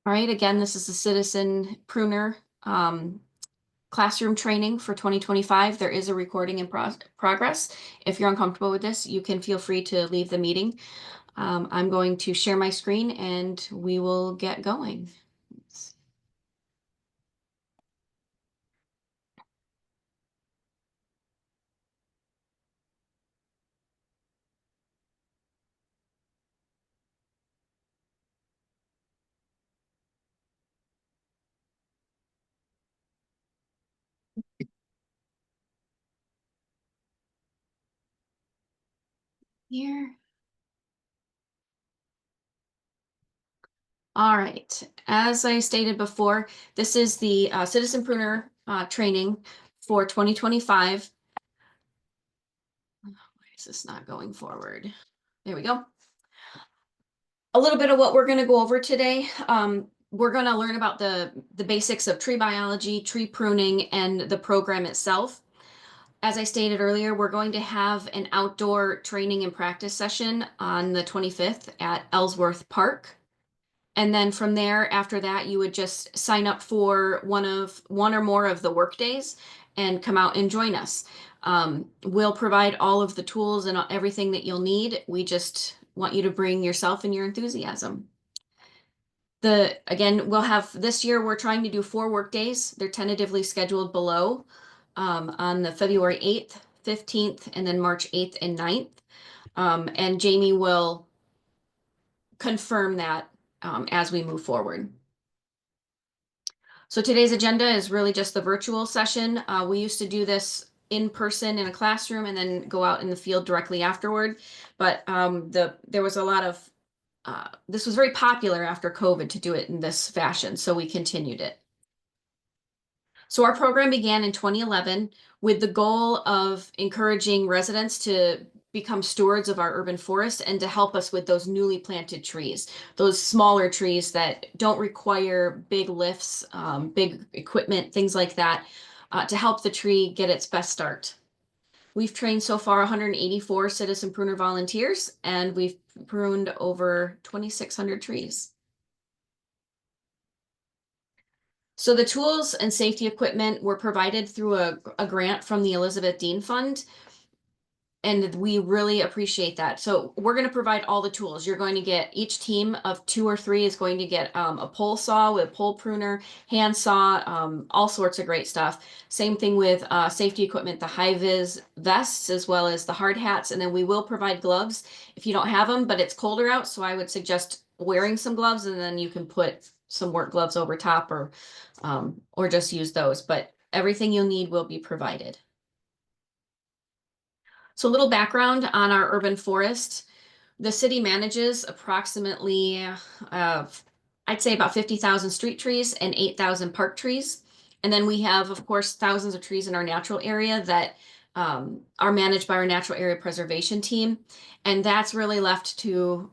All right, again, this is the Citizen Pruner classroom training for 2025. There is a recording in progress. If you're uncomfortable with this, you can feel free to leave the meeting. I'm going to share my screen and we will get going. Here. All right, as I stated before, this is the Citizen Pruner training for 2025. Why is this not going forward? There we go. A little bit of what we're going to go over today. We're going to learn about the basics of tree biology, tree pruning, and the program itself. As I stated earlier, we're going to have an outdoor training and practice session on the 25th at Ellsworth Park. And then from there, after that, you would just sign up for one or more of the work days and come out and join us. We'll provide all of the tools and everything that you'll need. We just want you to bring yourself and your enthusiasm. Again, we'll have this year, we're trying to do 4 work days. They're tentatively scheduled below on the February 8th, 15th, and then March 8th and 9th. And Jamie will confirm that as we move forward. So today's agenda is really just the virtual session. We used to do this in person in a classroom and then go out in the field directly afterward. But there was a lot of, this was very popular after COVID to do it in this fashion, so we continued it. So our program began in 2011 with the goal of encouraging residents to become stewards of our urban forest and to help us with those newly planted trees, those smaller trees that don't require big lifts, big equipment, things like that, to help the tree get its best start. We've trained so far 184 citizen pruner volunteers, and we've pruned over 2,600 trees. So the tools and safety equipment were provided through a grant from the Elizabeth Dean Fund, and we really appreciate that. So we're going to provide all the tools. You're going to get, each team of 2 or 3 is going to get a pole saw with a pole pruner, hand saw, all sorts of great stuff. Same thing with safety equipment, the high-vis vests as well as the hard hats, and then we will provide gloves if you don't have them, but it's colder out, so I would suggest wearing some gloves, and then you can put some work gloves over top or just use those, but everything you'll need will be provided. So a little background on our urban forest. The city manages approximately, I'd say about 50,000 street trees and 8,000 park trees. And then we have, of course, thousands of trees in our natural area that are managed by our natural area preservation team. And that's really left to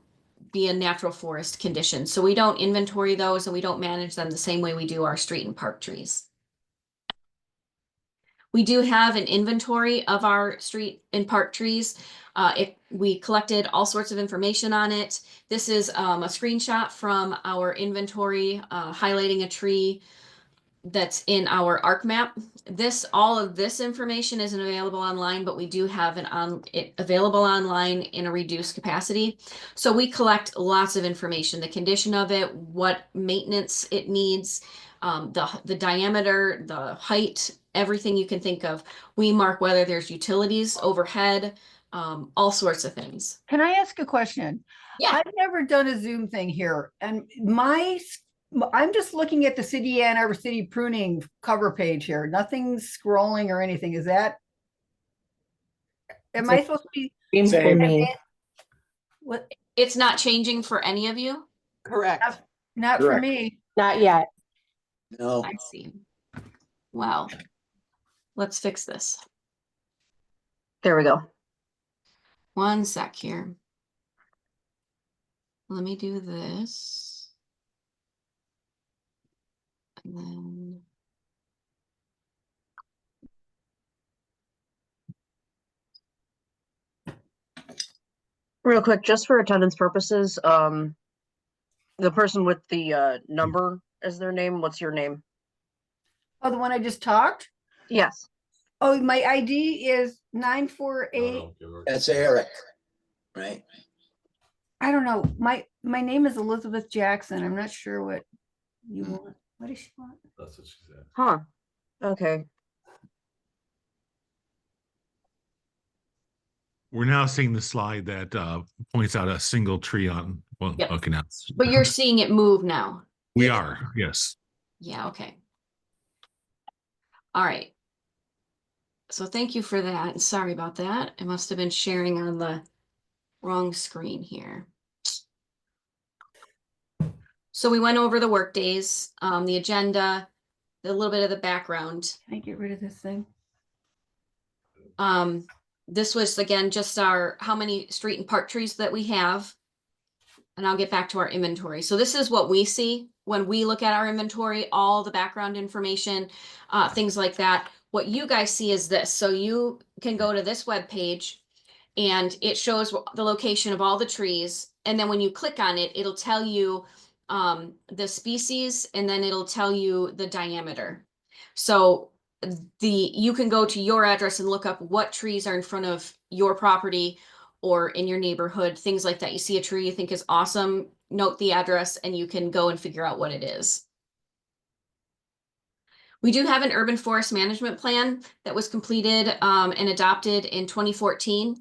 be in natural forest condition. So we don't inventory those and we don't manage them the same way we do our street and park trees. We do have an inventory of our street and park trees. We collected all sorts of information on it. This is a screenshot from our inventory highlighting a tree that's in our ARC map. All of this information isn't available online, but we do have it available online in a reduced capacity. So we collect lots of information, the condition of it, what maintenance it needs, the diameter, the height, everything you can think of. We mark whether there's utilities overhead, all sorts of things. Can I ask a question? Yeah. I've never done a Zoom thing here, and I'm just looking at the City Ann Arbor City pruning cover page here. Nothing's scrolling or anything. Is that? Am I supposed to be? Same. What? It's not changing for any of you? Correct. Not for me. Not yet. No. I see. Well, let's fix this. There we go. One sec here. Let me do this. And then Real quick, just for attendance purposes, The person with the number as their name, what's your name? Oh, the one I just talked? Yes. Oh, my ID is 948. That's Eric, right? I don't know. My name is Elizabeth Jackson. I'm not sure what you want. What does she want? That's what she said. Huh. Okay. We're now seeing the slide that points out a single tree on, well, Yep. okay, now. But you're seeing it move now. We are, yes. Yeah, okay. All right. So thank you for that. Sorry about that. I must have been sharing on the wrong screen here. So we went over the work days, the agenda, a little bit of the background. Can I get rid of this thing? This was again just our how many street and park trees that we have. And I'll get back to our inventory. So this is what we see when we look at our inventory, all the background information, things like that. What you guys see is this. So you can go to this web page and it shows the location of all the trees. And then when you click on it, it'll tell you the species, and then it'll tell you the diameter. So you can go to your address and look up what trees are in front of your property or in your neighborhood, things like that. You see a tree you think is awesome, note the address, and you can go and figure out what it is. We do have an urban forest management plan that was completed and adopted in 2014.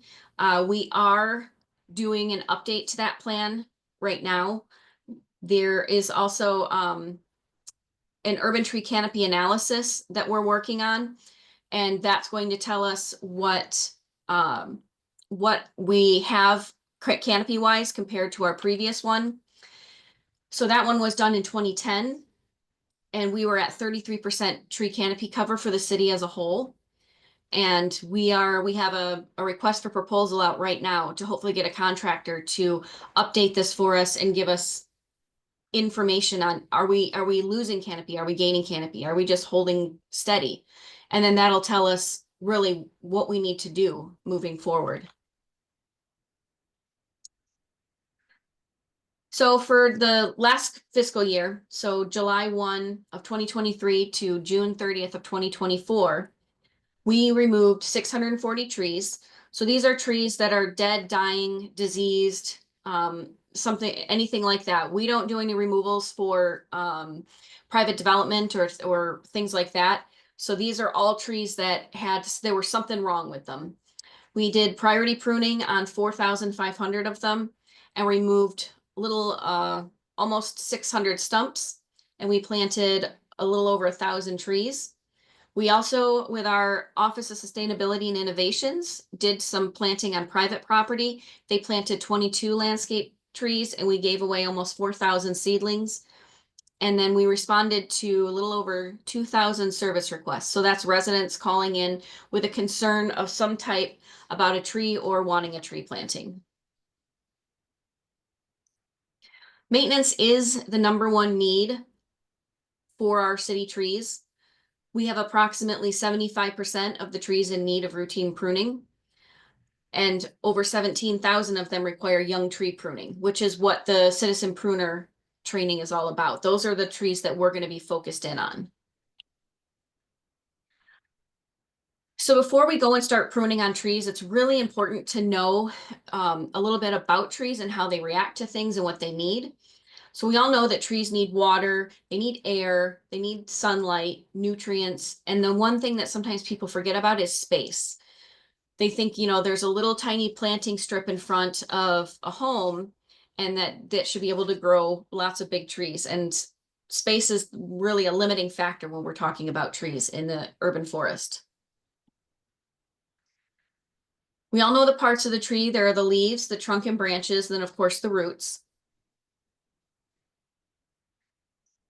We are doing an update to that plan right now. There is also an urban tree canopy analysis that we're working on, and that's going to tell us what we have canopy wise compared to our previous one. So that one was done in 2010, and we were at 33% tree canopy cover for the city as a whole. And we have a request for proposal out right now to hopefully get a contractor to update this for us and give us information on, are we losing canopy? Are we gaining canopy? Are we just holding steady? And then that'll tell us really what we need to do moving forward. So for the last fiscal year, so July 1 of 2023 to June 30th of 2024, we removed 640 trees. So these are trees that are dead, dying, diseased, anything like that. We don't do any removals for private development or things like that. So these are all trees that there was something wrong with them. We did priority pruning on 4,500 of them and removed almost 600 stumps, and we planted a little over 1,000 trees. We also, with our Office of Sustainability and Innovations, did some planting on private property. They planted 22 landscape trees, and we gave away almost 4,000 seedlings. And then we responded to a little over 2,000 service requests. So that's residents calling in with a concern of some type about a tree or wanting a tree planting. Maintenance is the #1 need for our city trees. We have approximately 75% of the trees in need of routine pruning, and over 17,000 of them require young tree pruning, which is what the citizen pruner training is all about. Those are the trees that we're going to be focused in on. So before we go and start pruning on trees, it's really important to know a little bit about trees and how they react to things and what they need. So we all know that trees need water, they need air, they need sunlight, nutrients. And the one thing that sometimes people forget about is space. They think, there's a little tiny planting strip in front of a home and that should be able to grow lots of big trees. And space is really a limiting factor when we're talking about trees in the urban forest. We all know the parts of the tree. There are the leaves, the trunk and branches, and then of course the roots.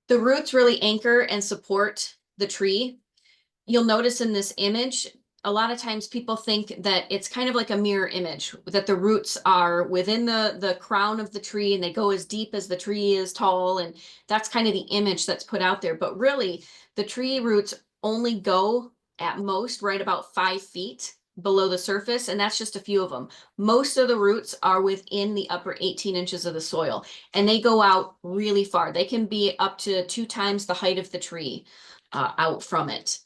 The roots really anchor and support the tree. You'll notice in this image, a lot of times people think that it's kind of like a mirror image, that the roots are within the crown of the tree and they go as deep as the tree is tall. And that's kind of the image that's put out there. But really, the tree roots only go at most right about 5 feet below the surface, and that's just a few of them. Most of the roots are within the upper 18 inches of the soil, and they go out really far. They can be up to 2 times the height of the tree out from it.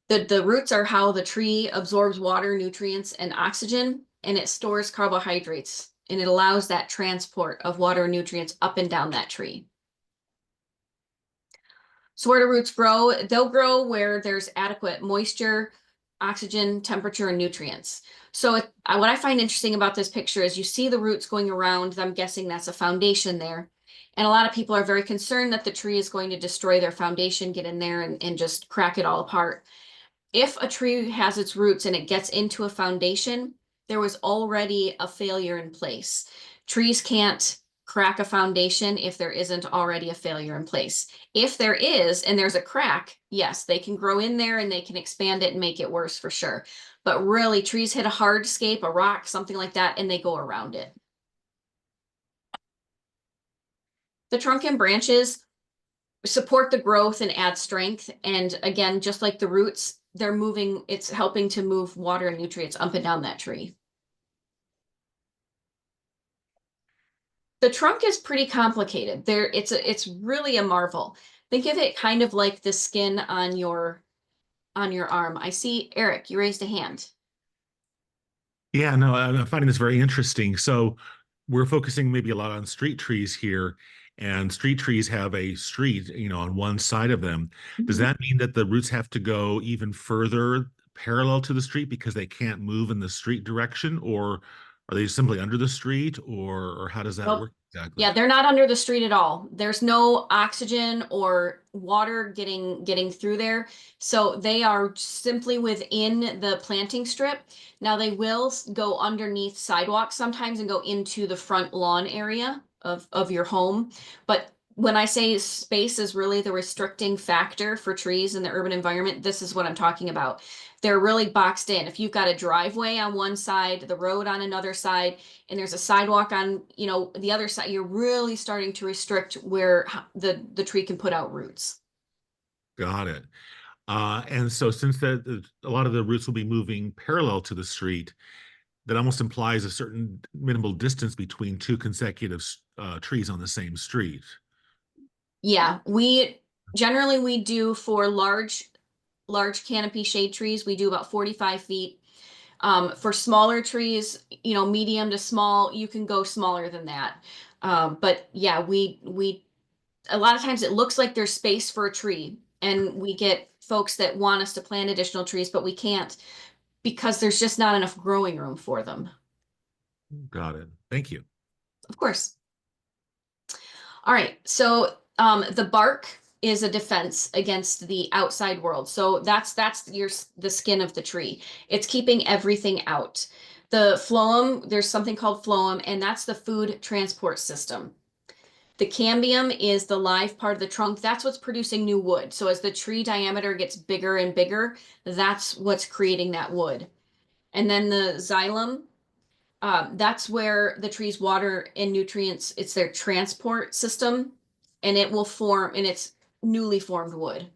The roots are how the tree absorbs water, nutrients, and oxygen, and it stores carbohydrates, and it allows that transport of water and nutrients up and down that tree. So where do roots grow? They'll grow where there's adequate moisture, oxygen, temperature, and nutrients. So what I find interesting about this picture is you see the roots going around. I'm guessing that's a foundation there. And a lot of people are very concerned that the tree is going to destroy their foundation, get in there and just crack it all apart. If a tree has its roots and it gets into a foundation, there was already a failure in place. Trees can't crack a foundation if there isn't already a failure in place. If there is, and there's a crack, yes, they can grow in there and they can expand it and make it worse for sure. But really, trees hit a hardscape, a rock, something like that, and they go around it. The trunk and branches support the growth and add strength. And again, just like the roots, they're moving, it's helping to move water and nutrients up and down that tree. The trunk is pretty complicated. It's really a marvel. Think of it kind of like the skin on your arm. I see Eric, you raised a hand. Yeah, no, I'm finding this very interesting. So we're focusing maybe a lot on street trees here, and street trees have a street, on one side of them. Does that mean that the roots have to go even further parallel to the street because they can't move in the street direction, or are they simply under the street, or how does that Nope. work exactly? Yeah, they're not under the street at all. There's no oxygen or water getting through there. So they are simply within the planting strip. Now they will go underneath sidewalks sometimes and go into the front lawn area of your home. But when I say space is really the restricting factor for trees in the urban environment, this is what I'm talking about. They're really boxed in. If you've got a driveway on one side, the road on another side, and there's a sidewalk on, the other side, you're really starting to restrict where the tree can put out roots. Got it. And so since a lot of the roots will be moving parallel to the street, that almost implies a certain minimal distance between two consecutive trees on the same street. Yeah, we do for large canopy shade trees, we do about 45 feet. For smaller trees, medium to small, you can go smaller than that. But yeah, we a lot of times it looks like there's space for a tree, and we get folks that want us to plant additional trees, but we can't because there's just not enough growing room for them. Got it. Thank you. Of course. All right, so the bark is a defense against the outside world. So that's the skin of the tree. It's keeping everything out. The phloem, there's something called phloem, and that's the food transport system. The cambium is the live part of the trunk. That's what's producing new wood. So as the tree diameter gets bigger and bigger, that's what's creating that wood. And then the xylem, that's where the tree's water and nutrients, it's their transport system, and it will form, and it's newly formed wood.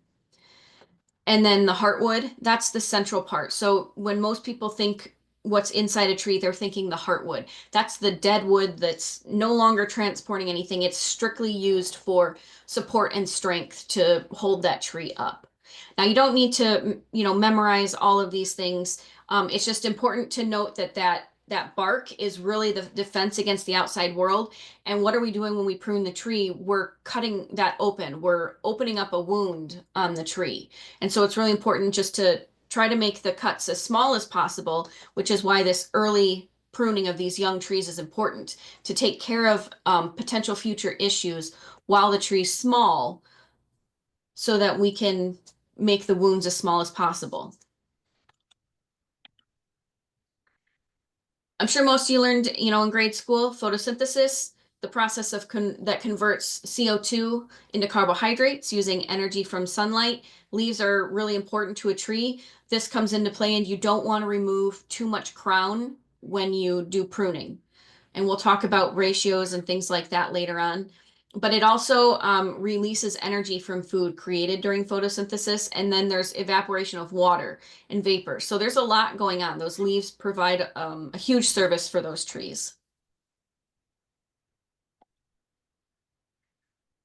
And then the heartwood, that's the central part. So when most people think what's inside a tree, they're thinking the heartwood. That's the dead wood that's no longer transporting anything. It's strictly used for support and strength to hold that tree up. Now you don't need to, memorize all of these things. It's just important to note that bark is really the defense against the outside world. And what are we doing when we prune the tree? We're cutting that open. We're opening up a wound on the tree. And so it's really important just to try to make the cuts as small as possible, which is why this early pruning of these young trees is important, to take care of potential future issues while the tree's small, so that we can make the wounds as small as possible. I'm sure most of you learned, in grade school, photosynthesis, the process that converts CO2 into carbohydrates using energy from sunlight. Leaves are really important to a tree. This comes into play, and you don't want to remove too much crown when you do pruning. And we'll talk about ratios and things like that later on. but it also releases energy from food created during photosynthesis. And then there's evaporation of water and vapor. So there's a lot going on. Those leaves provide a huge service for those trees.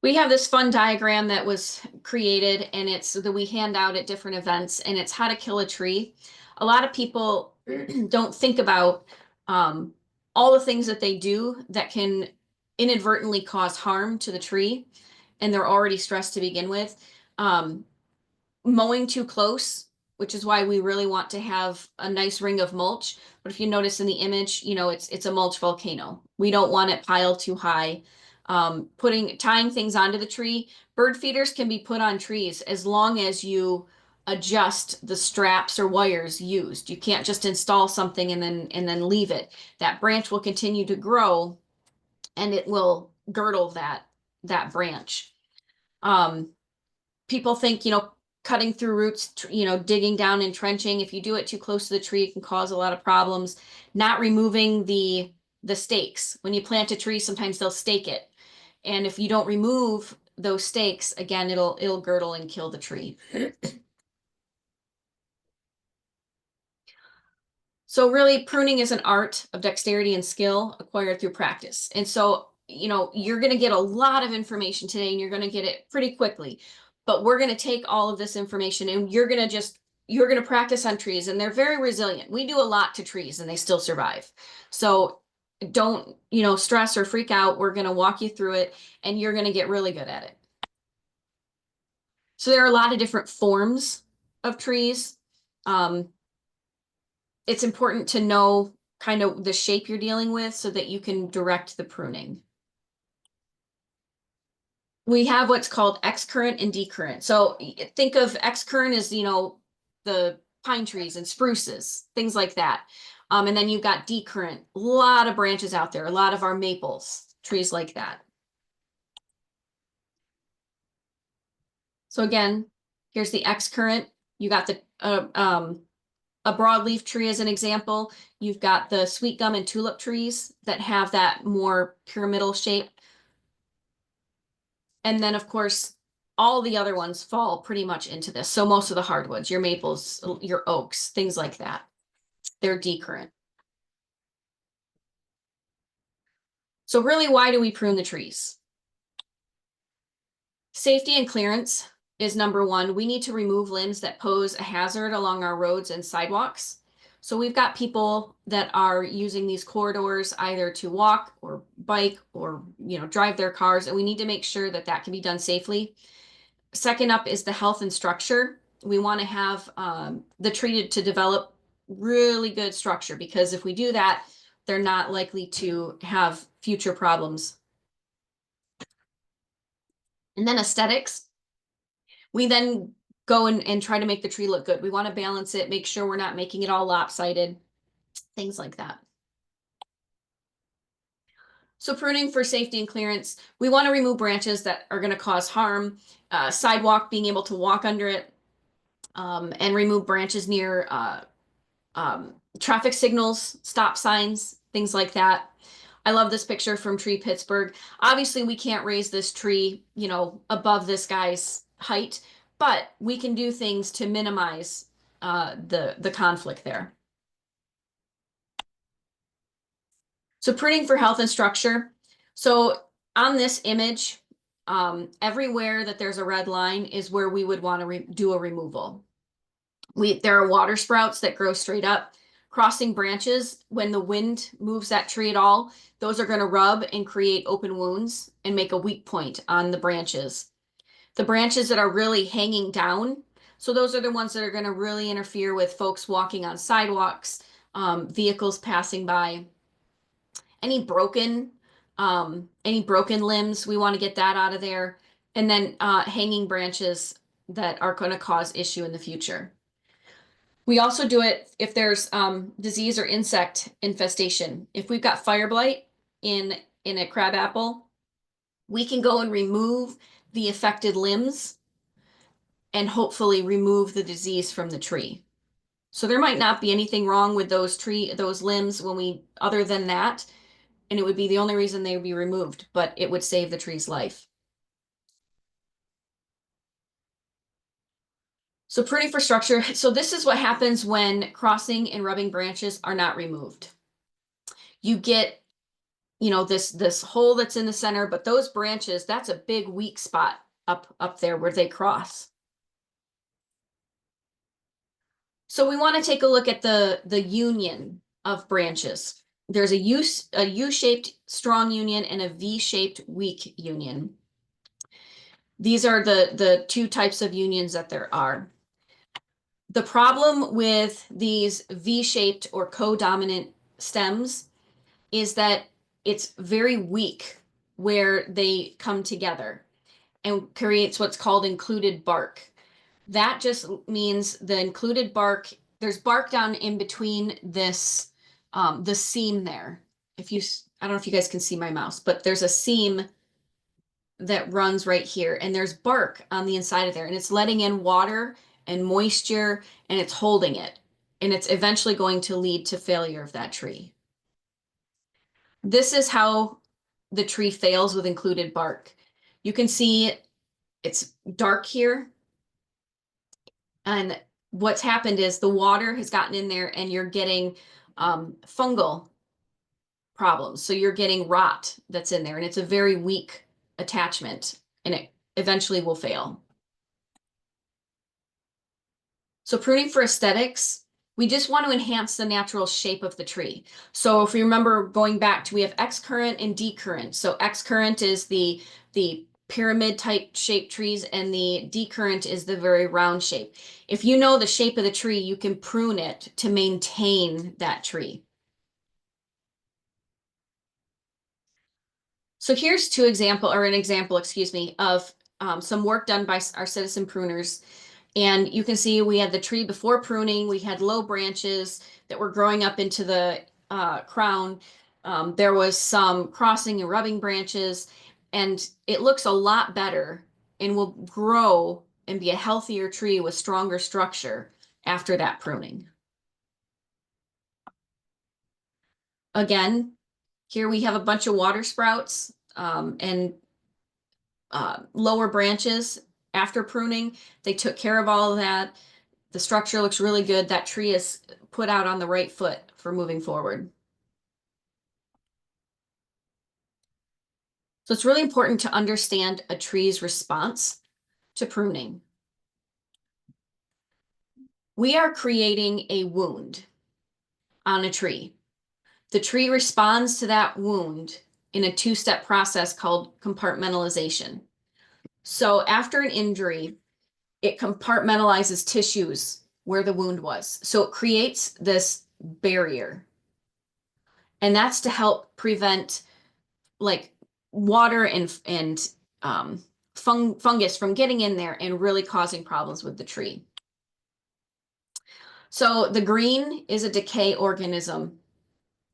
We have this fun diagram that was created, and it's that we hand out at different events, and it's how to kill a tree. A lot of people don't think about all the things that they do that can inadvertently cause harm to the tree, and they're already stressed to begin with. Mowing too close, which is why we really want to have a nice ring of mulch. But if you notice in the image, you know, it's a mulch volcano. We don't want it piled too high. Tying things onto the tree. Bird feeders can be put on trees as long as you adjust the straps or wires used. You can't just install something and then leave it. That branch will continue to grow and it will girdle that branch. People think, cutting through roots, digging down and trenching. If you do it too close to the tree, it can cause a lot of problems. Not removing the stakes. When you plant a tree, sometimes they'll stake it. And if you don't remove those stakes, again, it'll girdle and kill the tree. So really, pruning is an art of dexterity and skill acquired through practice. And so, you're going to get a lot of information today and you're going to get it pretty quickly. But we're going to take all of this information and you're going to practice on trees, and they're very resilient. We do a lot to trees and they still survive. So don't, stress or freak out. We're going to walk you through it and you're going to get really good at it. So there are a lot of different forms of trees. It's important to know kind of the shape you're dealing with so that you can direct the pruning. We have what's called X-current and D-current. So think of X-current as, the pine trees and spruces, things like that. And then you've got D-current, a lot of branches out there, a lot of our maples, trees like that. So again, here's the X-current. You got the a broadleaf tree as an example. You've got the sweet gum and tulip trees that have that more pyramidal shape. And then, of course, all the other ones fall pretty much into this. So most of the hardwoods, your maples, your oaks, things like that, they're D-current. So really, why do we prune the trees? Safety and clearance is number one. We need to remove limbs that pose a hazard along our roads and sidewalks. So we've got people that are using these corridors either to walk or bike or, drive their cars, and we need to make sure that that can be done safely. Second up is the health and structure. We want to have the tree to develop really good structure, because if we do that, they're not likely to have future problems. And then aesthetics. We then go and try to make the tree look good. We want to balance it, make sure we're not making it all lopsided, things like that. So pruning for safety and clearance, we want to remove branches that are going to cause harm, sidewalk, being able to walk under it, and remove branches near traffic signals, stop signs, things like that. I love this picture from Tree Pittsburgh. Obviously, we can't raise this tree, above this guy's height, but we can do things to minimize the conflict there. So pruning for health and structure. So on this image, everywhere that there's a red line is where we would want to do a removal. There are water sprouts that grow straight up. Crossing branches, when the wind moves that tree at all, those are going to rub and create open wounds and make a weak point on the branches. The branches that are really hanging down, so those are the ones that are going to really interfere with folks walking on sidewalks, vehicles passing by. Any broken limbs, we want to get that out of there. And then hanging branches that are going to cause issue in the future. We also do it if there's disease or insect infestation. If we've got fire blight in a crabapple, we can go and remove the affected limbs and hopefully remove the disease from the tree. So there might not be anything wrong with those limbs other than that. and it would be the only reason they would be removed, but it would save the tree's life. So pruning for structure. So this is what happens when crossing and rubbing branches are not removed. You get, you know, this hole that's in the center, but those branches, that's a big weak spot up there where they cross. So we want to take a look at the union of branches. There's a U-shaped strong union and a V-shaped weak union. These are the two types of unions that there are. The problem with these V-shaped or codominant stems is that it's very weak where they come together and creates what's called included bark. That just means the included bark, there's bark down in between this, the seam there. I don't know if you guys can see my mouse, but there's a seam that runs right here, and there's bark on the inside of there, and it's letting in water and moisture, and it's holding it, and it's eventually going to lead to failure of that tree. This is how the tree fails with included bark. You can see it's dark here, and what's happened is the water has gotten in there, and you're getting fungal problems. So you're getting rot that's in there, and it's a very weak attachment, and it eventually will fail. So pruning for aesthetics, we just want to enhance the natural shape of the tree. So if you remember going back to, we have X current and D current. So X current is the pyramid type shaped trees, and the D current is the very round shape. If you know the shape of the tree, you can prune it to maintain that tree. So here's an example, excuse me, of some work done by our citizen pruners. And you can see we had the tree before pruning, we had low branches that were growing up into the crown. There was some crossing and rubbing branches, and it looks a lot better and will grow and be a healthier tree with stronger structure after that pruning. Again, here we have a bunch of water sprouts and lower branches after pruning. They took care of all of that. The structure looks really good. That tree is put out on the right foot for moving forward. So it's really important to understand a tree's response to pruning. We are creating a wound on a tree. The tree responds to that wound in a two-step process called compartmentalization. So after an injury, it compartmentalizes tissues where the wound was. So it creates this barrier. And that's to help prevent like water and fungus from getting in there and really causing problems with the tree. So the green is a decay organism.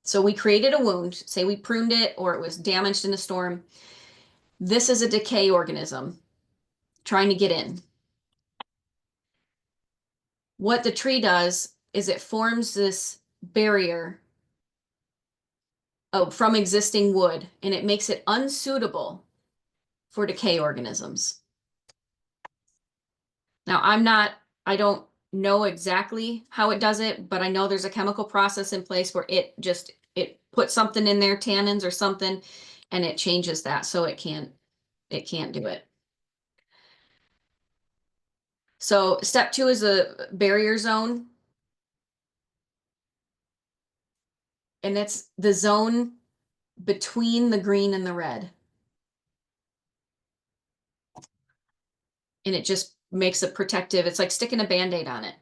So we created a wound, say we pruned it or it was damaged in a storm. This is a decay organism trying to get in. What the tree does is it forms this barrier from existing wood, and it makes it unsuitable for decay organisms. Now, I don't know exactly how it does it, but I know there's a chemical process in place where it puts something in there, tannins or something, and it changes that so it can't do it. So step 2 is a barrier zone. And it's the zone between the green and the red. And it just makes it protective. It's like sticking a Band-Aid on it.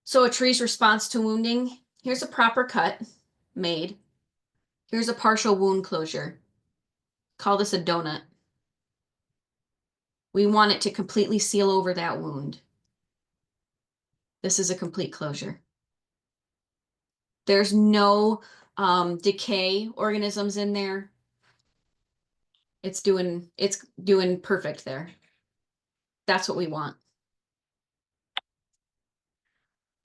So a tree's response to wounding, here's a proper cut made. Here's a partial wound closure. Call this a donut. We want it to completely seal over that wound. This is a complete closure. There's no decay organisms in there. It's doing perfect there. That's what we want.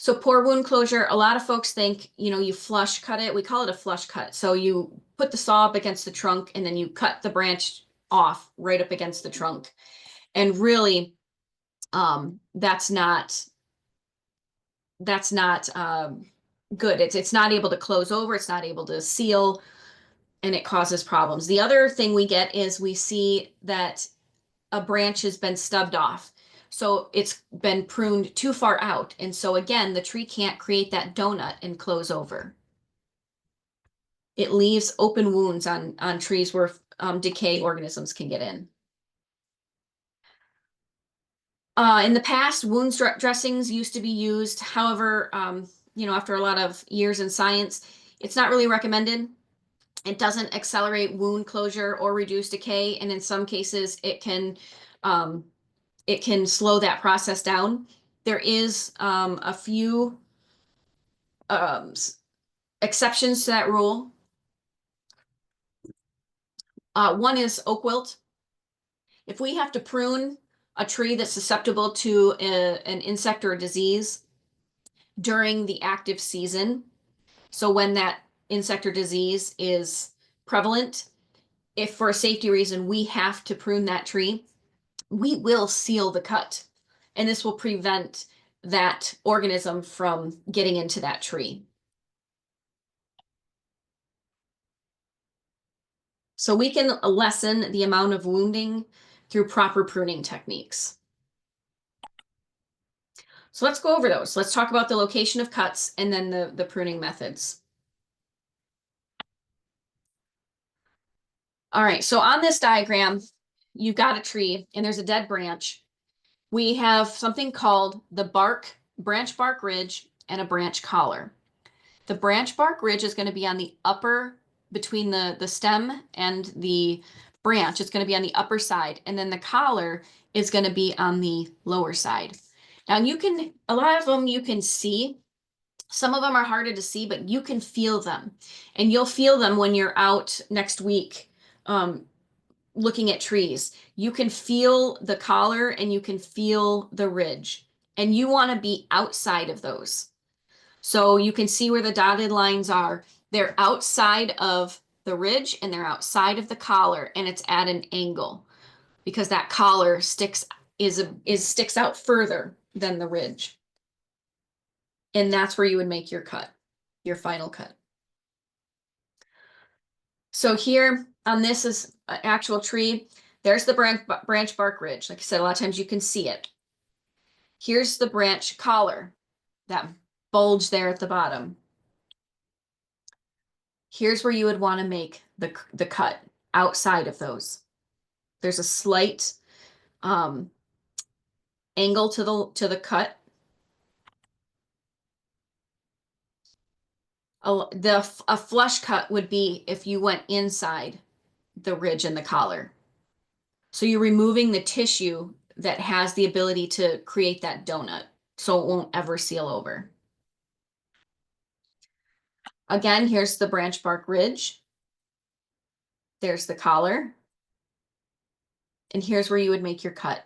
So poor wound closure, a lot of folks think, you flush cut it. We call it a flush cut. So you put the saw up against the trunk and then you cut the branch off right up against the trunk. And really, that's not good. It's not able to close over. It's not able to seal, and it causes problems. The other thing we get is we see that a branch has been stubbed off. So it's been pruned too far out. And so again, the tree can't create that donut and close over. It leaves open wounds on trees where decay organisms can get in. In the past, wound dressings used to be used. However, after a lot of years in science, it's not really recommended. It doesn't accelerate wound closure or reduce decay, and in some cases, it can slow that process down. There is a few exceptions to that rule. One is oak wilt. If we have to prune a tree that's susceptible to an insect or a disease during the active season, so when that insect or disease is prevalent, if for a safety reason we have to prune that tree, we will seal the cut. And this will prevent that organism from getting into that tree. So we can lessen the amount of wounding through proper pruning techniques. So let's go over those. Let's talk about the location of cuts and then the pruning methods. All right, so on this diagram, you've got a tree and there's a dead branch. We have something called the branch bark ridge and a branch collar. The branch bark ridge is going to be on the upper, between the stem and the branch. It's going to be on the upper side. And then the collar is going to be on the lower side. Now a lot of them you can see. Some of them are harder to see, but you can feel them. And you'll feel them when you're out next week looking at trees. You can feel the collar and you can feel the ridge. And you want to be outside of those. So you can see where the dotted lines are. They're outside of the ridge and they're outside of the collar, and it's at an angle because that collar sticks out further than the ridge. And that's where you would make your cut, your final cut. So here on this is an actual tree. There's the branch bark ridge. Like I said, a lot of times you can see it. Here's the branch collar, that bulge there at the bottom. Here's where you would want to make the cut outside of those. There's a slight angle to the cut. A flush cut would be if you went inside the ridge and the collar. So you're removing the tissue that has the ability to create that donut, so it won't ever seal over. Again, here's the branch bark ridge. There's the collar. And here's where you would make your cut.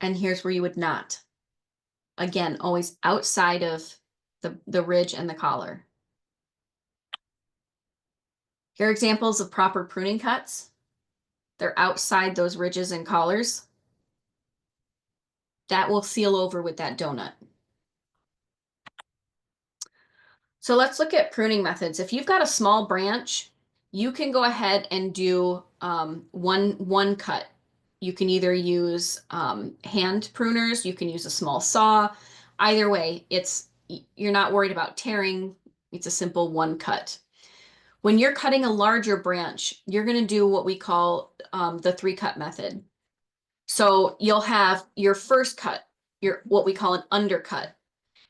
And here's where you would not. Again, always outside of the ridge and the collar. Here are examples of proper pruning cuts. They're outside those ridges and collars. That will seal over with that donut. So let's look at pruning methods. If you've got a small branch, you can go ahead and do one cut. You can either use hand pruners, you can use a small saw. Either way, you're not worried about tearing. It's a simple one cut. When you're cutting a larger branch, you're going to do what we call the 3-cut method. So you'll have your first cut, what we call an undercut,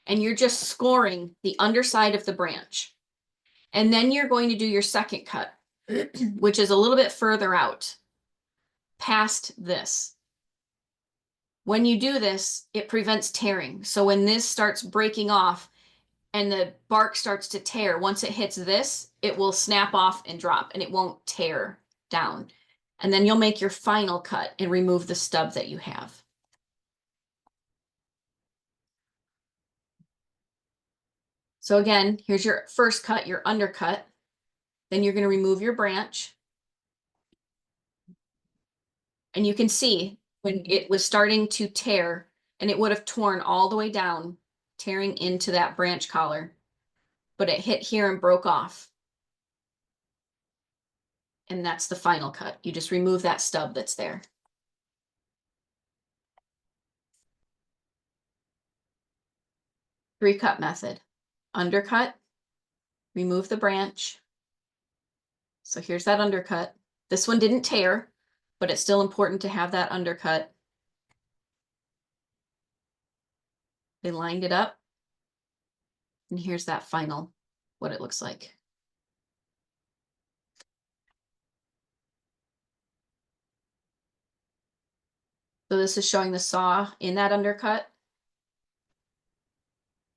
and you're just scoring the underside of the branch. And then you're going to do your second cut, which is a little bit further out, past this. When you do this, it prevents tearing. So when this starts breaking off and the bark starts to tear, once it hits this, it will snap off and drop and it won't tear down. And then you'll make your final cut and remove the stub that you have. So again, here's your first cut, your undercut. Then you're going to remove your branch. And you can see when it was starting to tear, and it would have torn all the way down, tearing into that branch collar, but it hit here and broke off. And that's the final cut. You just remove that stub that's there. Three-cut method. Undercut, remove the branch. So here's that undercut. This one didn't tear, but it's still important to have that undercut. They lined it up. And here's that final, what it looks like. So this is showing the saw in that undercut.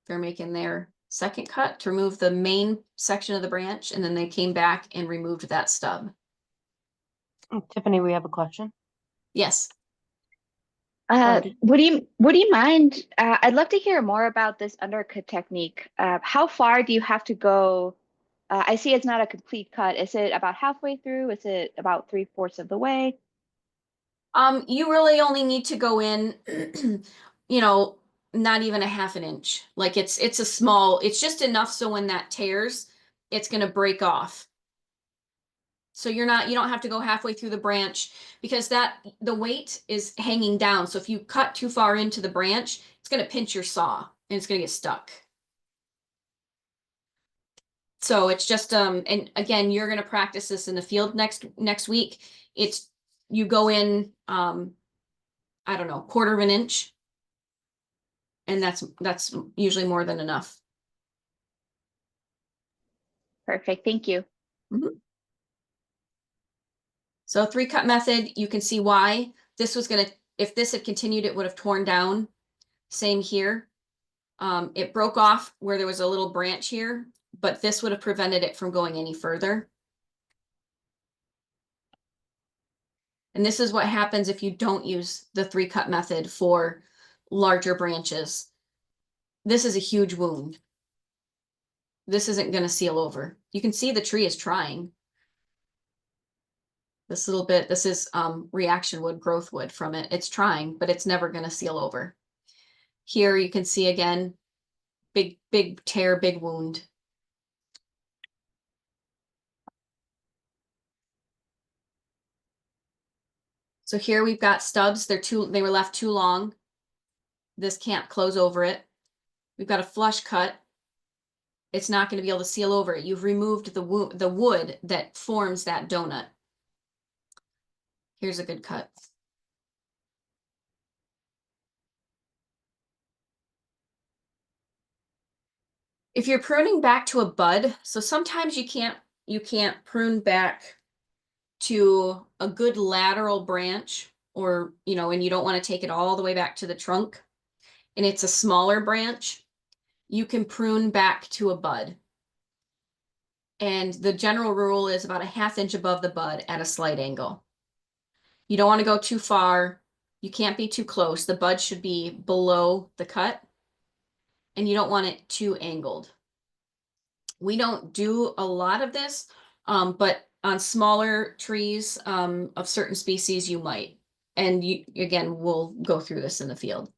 They're making their second cut to remove the main section of the branch, and then they came back and removed that stub. Tiffany, we have a question. Yes. Would you mind? I'd love to hear more about this undercut technique. How far do you have to go? I see it's not a complete cut. Is it about halfway through? Is it about 3/4 of the way? You really only need to go in, you know, not even a half an inch. Like it's a small, it's just enough so when that tears, it's gonna break off. So you don't have to go halfway through the branch because the weight is hanging down. So if you cut too far into the branch, it's gonna pinch your saw and it's gonna get stuck. So it's just and again, you're gonna practice this in the field next week. It's you go in I don't know, 1/4 of an inch. And that's usually more than enough. Perfect. Thank you. So three-cut method, you can see why this was gonna, if this had continued, it would have torn down. Same here. It broke off where there was a little branch here, but this would have prevented it from going any further. And this is what happens if you don't use the three-cut method for larger branches. This is a huge wound. This isn't going to seal over. You can see the tree is trying. This little bit, this is reaction wood, growth wood from it. It's trying, but it's never going to seal over. Here you can see again, big tear, big wound. So here we've got stubs. They were left too long. This can't close over it. We've got a flush cut. It's not going to be able to seal over it. You've removed the wood that forms that donut. Here's a good cut. If you're pruning back to a bud, so sometimes you can't prune back to a good lateral branch, or and you don't want to take it all the way back to the trunk, and it's a smaller branch, you can prune back to a bud. And the general rule is about a 1/2 inch above the bud at a slight angle. You don't want to go too far. You can't be too close. The bud should be below the cut, and you don't want it too angled. We don't do a lot of this, but on smaller trees of certain species, you might. And again, we'll go through this in the field.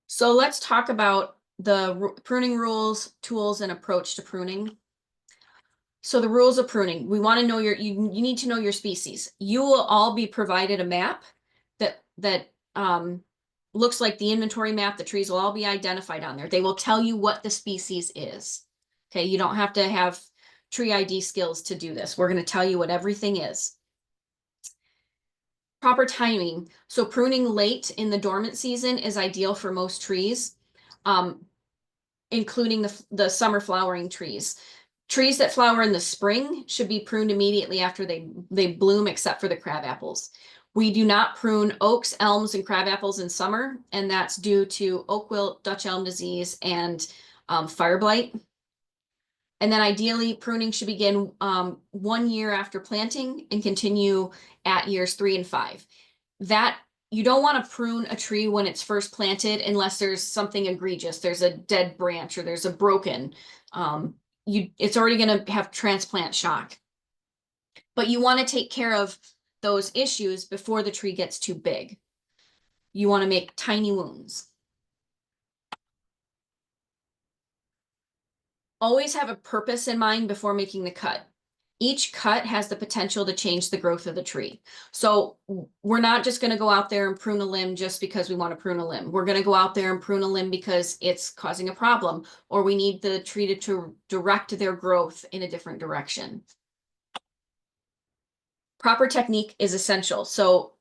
So let's talk about the pruning rules, tools, and approach to pruning. So the rules of pruning, we want to know you need to know your species. You will all be provided a map that looks like the inventory map. The trees will all be identified on there. They will tell you what the species is. Okay, you don't have to have tree ID skills to do this. We're going to tell you what everything is. Proper timing. So pruning late in the dormant season is ideal for most trees, including the summer flowering trees. Trees that flower in the spring should be pruned immediately after they bloom, except for the crabapples. We do not prune oaks, elms, and crabapples in summer, and that's due to oak wilt, Dutch elm disease, and fire blight. And then ideally, pruning should begin 1 year after planting and continue at years 3 and 5. That you don't want to prune a tree when it's first planted unless there's something egregious. There's a dead branch or there's a broken, it's already going to have transplant shock. But you want to take care of those issues before the tree gets too big. You want to make tiny wounds. Always have a purpose in mind before making the cut. Each cut has the potential to change the growth of the tree. So we're not just going to go out there and prune a limb just because we want to prune a limb. We're going to go out there and prune a limb because it's causing a problem, or we need the tree to direct their growth in a different direction. Proper technique is essential. So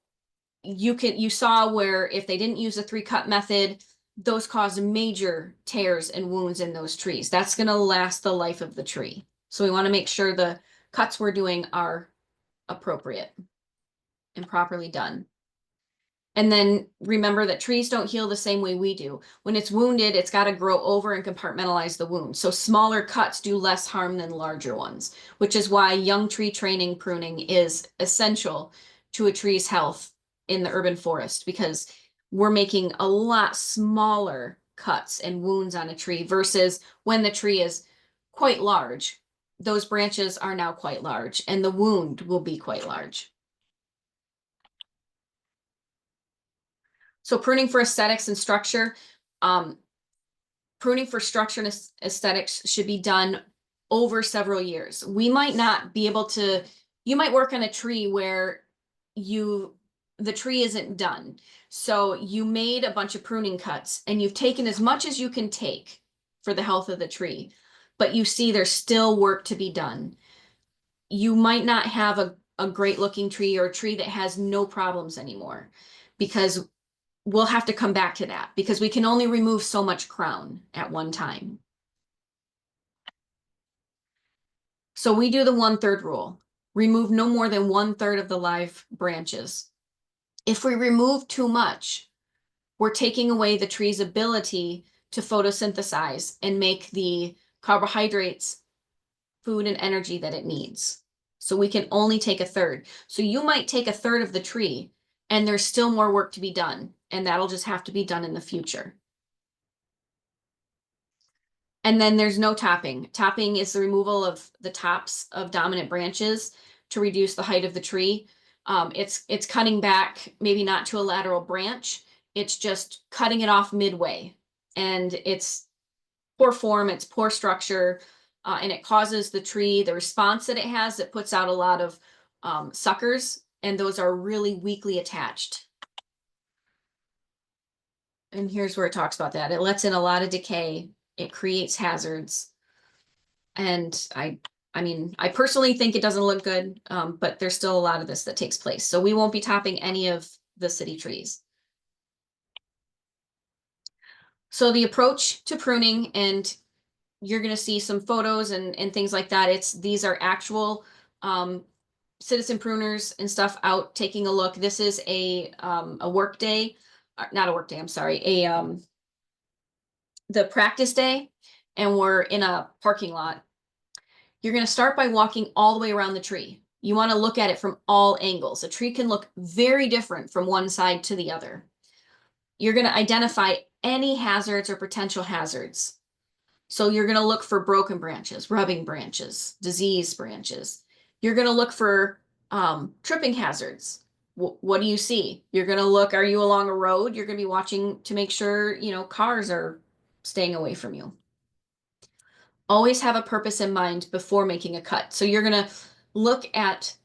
you saw where if they didn't use a 3-cut method, those cause major tears and wounds in those trees. That's going to last the life of the tree. So we want to make sure the cuts we're doing are appropriate and properly done. And then remember that trees don't heal the same way we do. When it's wounded, it's got to grow over and compartmentalize the wound. So smaller cuts do less harm than larger ones, which is why young tree training pruning is essential to a tree's health in the urban forest, because we're making a lot smaller cuts and wounds on a tree versus when the tree is quite large. Those branches are now quite large and the wound will be quite large. So pruning for aesthetics and structure, pruning for structure and aesthetics should be done over several years. We might not be able to, you might work on a tree where the tree isn't done. So you made a bunch of pruning cuts and you've taken as much as you can take for the health of the tree, but you see there's still work to be done. You might not have a great looking tree or a tree that has no problems anymore, because we'll have to come back to that because we can only remove so much crown at one time. So we do the 1/3 rule. Remove no more than 1/3 of the live branches. If we remove too much, we're taking away the tree's ability to photosynthesize and make the carbohydrates, food, and energy that it needs. So we can only take 1/3. So you might take 1/3 of the tree and there's still more work to be done, and that'll just have to be done in the future. And then there's no topping. Topping is the removal of the tops of dominant branches to reduce the height of the tree. It's cutting back, maybe not to a lateral branch. It's just cutting it off midway. And it's poor form, it's poor structure, and it causes the tree, the response that it has, it puts out a lot of suckers, and those are really weakly attached. And here's where it talks about that. It lets in a lot of decay. It creates hazards. And I mean, I personally think it doesn't look good, but there's still a lot of this that takes place. So we won't be topping any of the city trees. So the approach to pruning, and you're going to see some photos and things like that. These are actual citizen pruners and stuff out taking a look. This is a work day, not a work day, I'm sorry, the practice day, and we're in a parking lot. You're going to start by walking all the way around the tree. You want to look at it from all angles. A tree can look very different from one side to the other. You're going to identify any hazards or potential hazards. So you're going to look for broken branches, rubbing branches, diseased branches. You're going to look for tripping hazards. What do you see? You're going to look, are you along a road? You're going to be watching to make sure, cars are staying away from you. Always have a purpose in mind before making a cut. So you're going to look at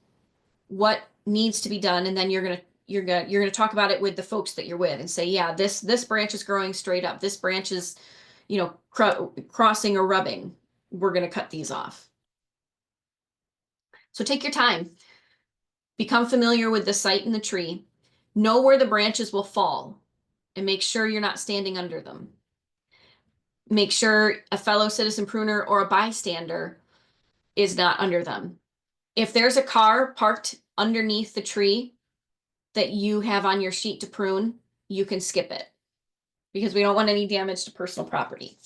what needs to be done, and then you're going to talk about it with the folks that you're with and say, yeah, this branch is growing straight up. This branch is, crossing or rubbing. We're going to cut these off. So take your time. Become familiar with the site and the tree. Know where the branches will fall and make sure you're not standing under them. Make sure a fellow citizen pruner or a bystander is not under them. If there's a car parked underneath the tree that you have on your sheet to prune, you can skip it because we don't want any damage to personal property.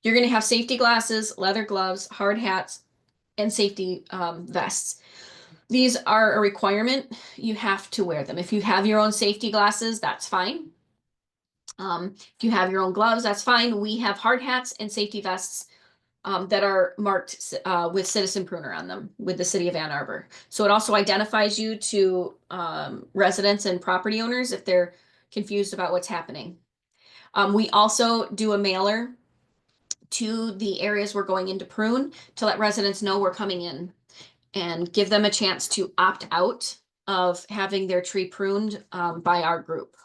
You're going to have safety glasses, leather gloves, hard hats, and safety vests. These are a requirement. You have to wear them. If you have your own safety glasses, that's fine. If you have your own gloves, that's fine. We have hard hats and safety vests that are marked with Citizen Pruner on them with the city of Ann Arbor. So it also identifies you to residents and property owners if they're confused about what's happening. We also do a mailer to the areas we're going into prune to let residents know we're coming in and give them a chance to opt out of having their tree pruned by our group.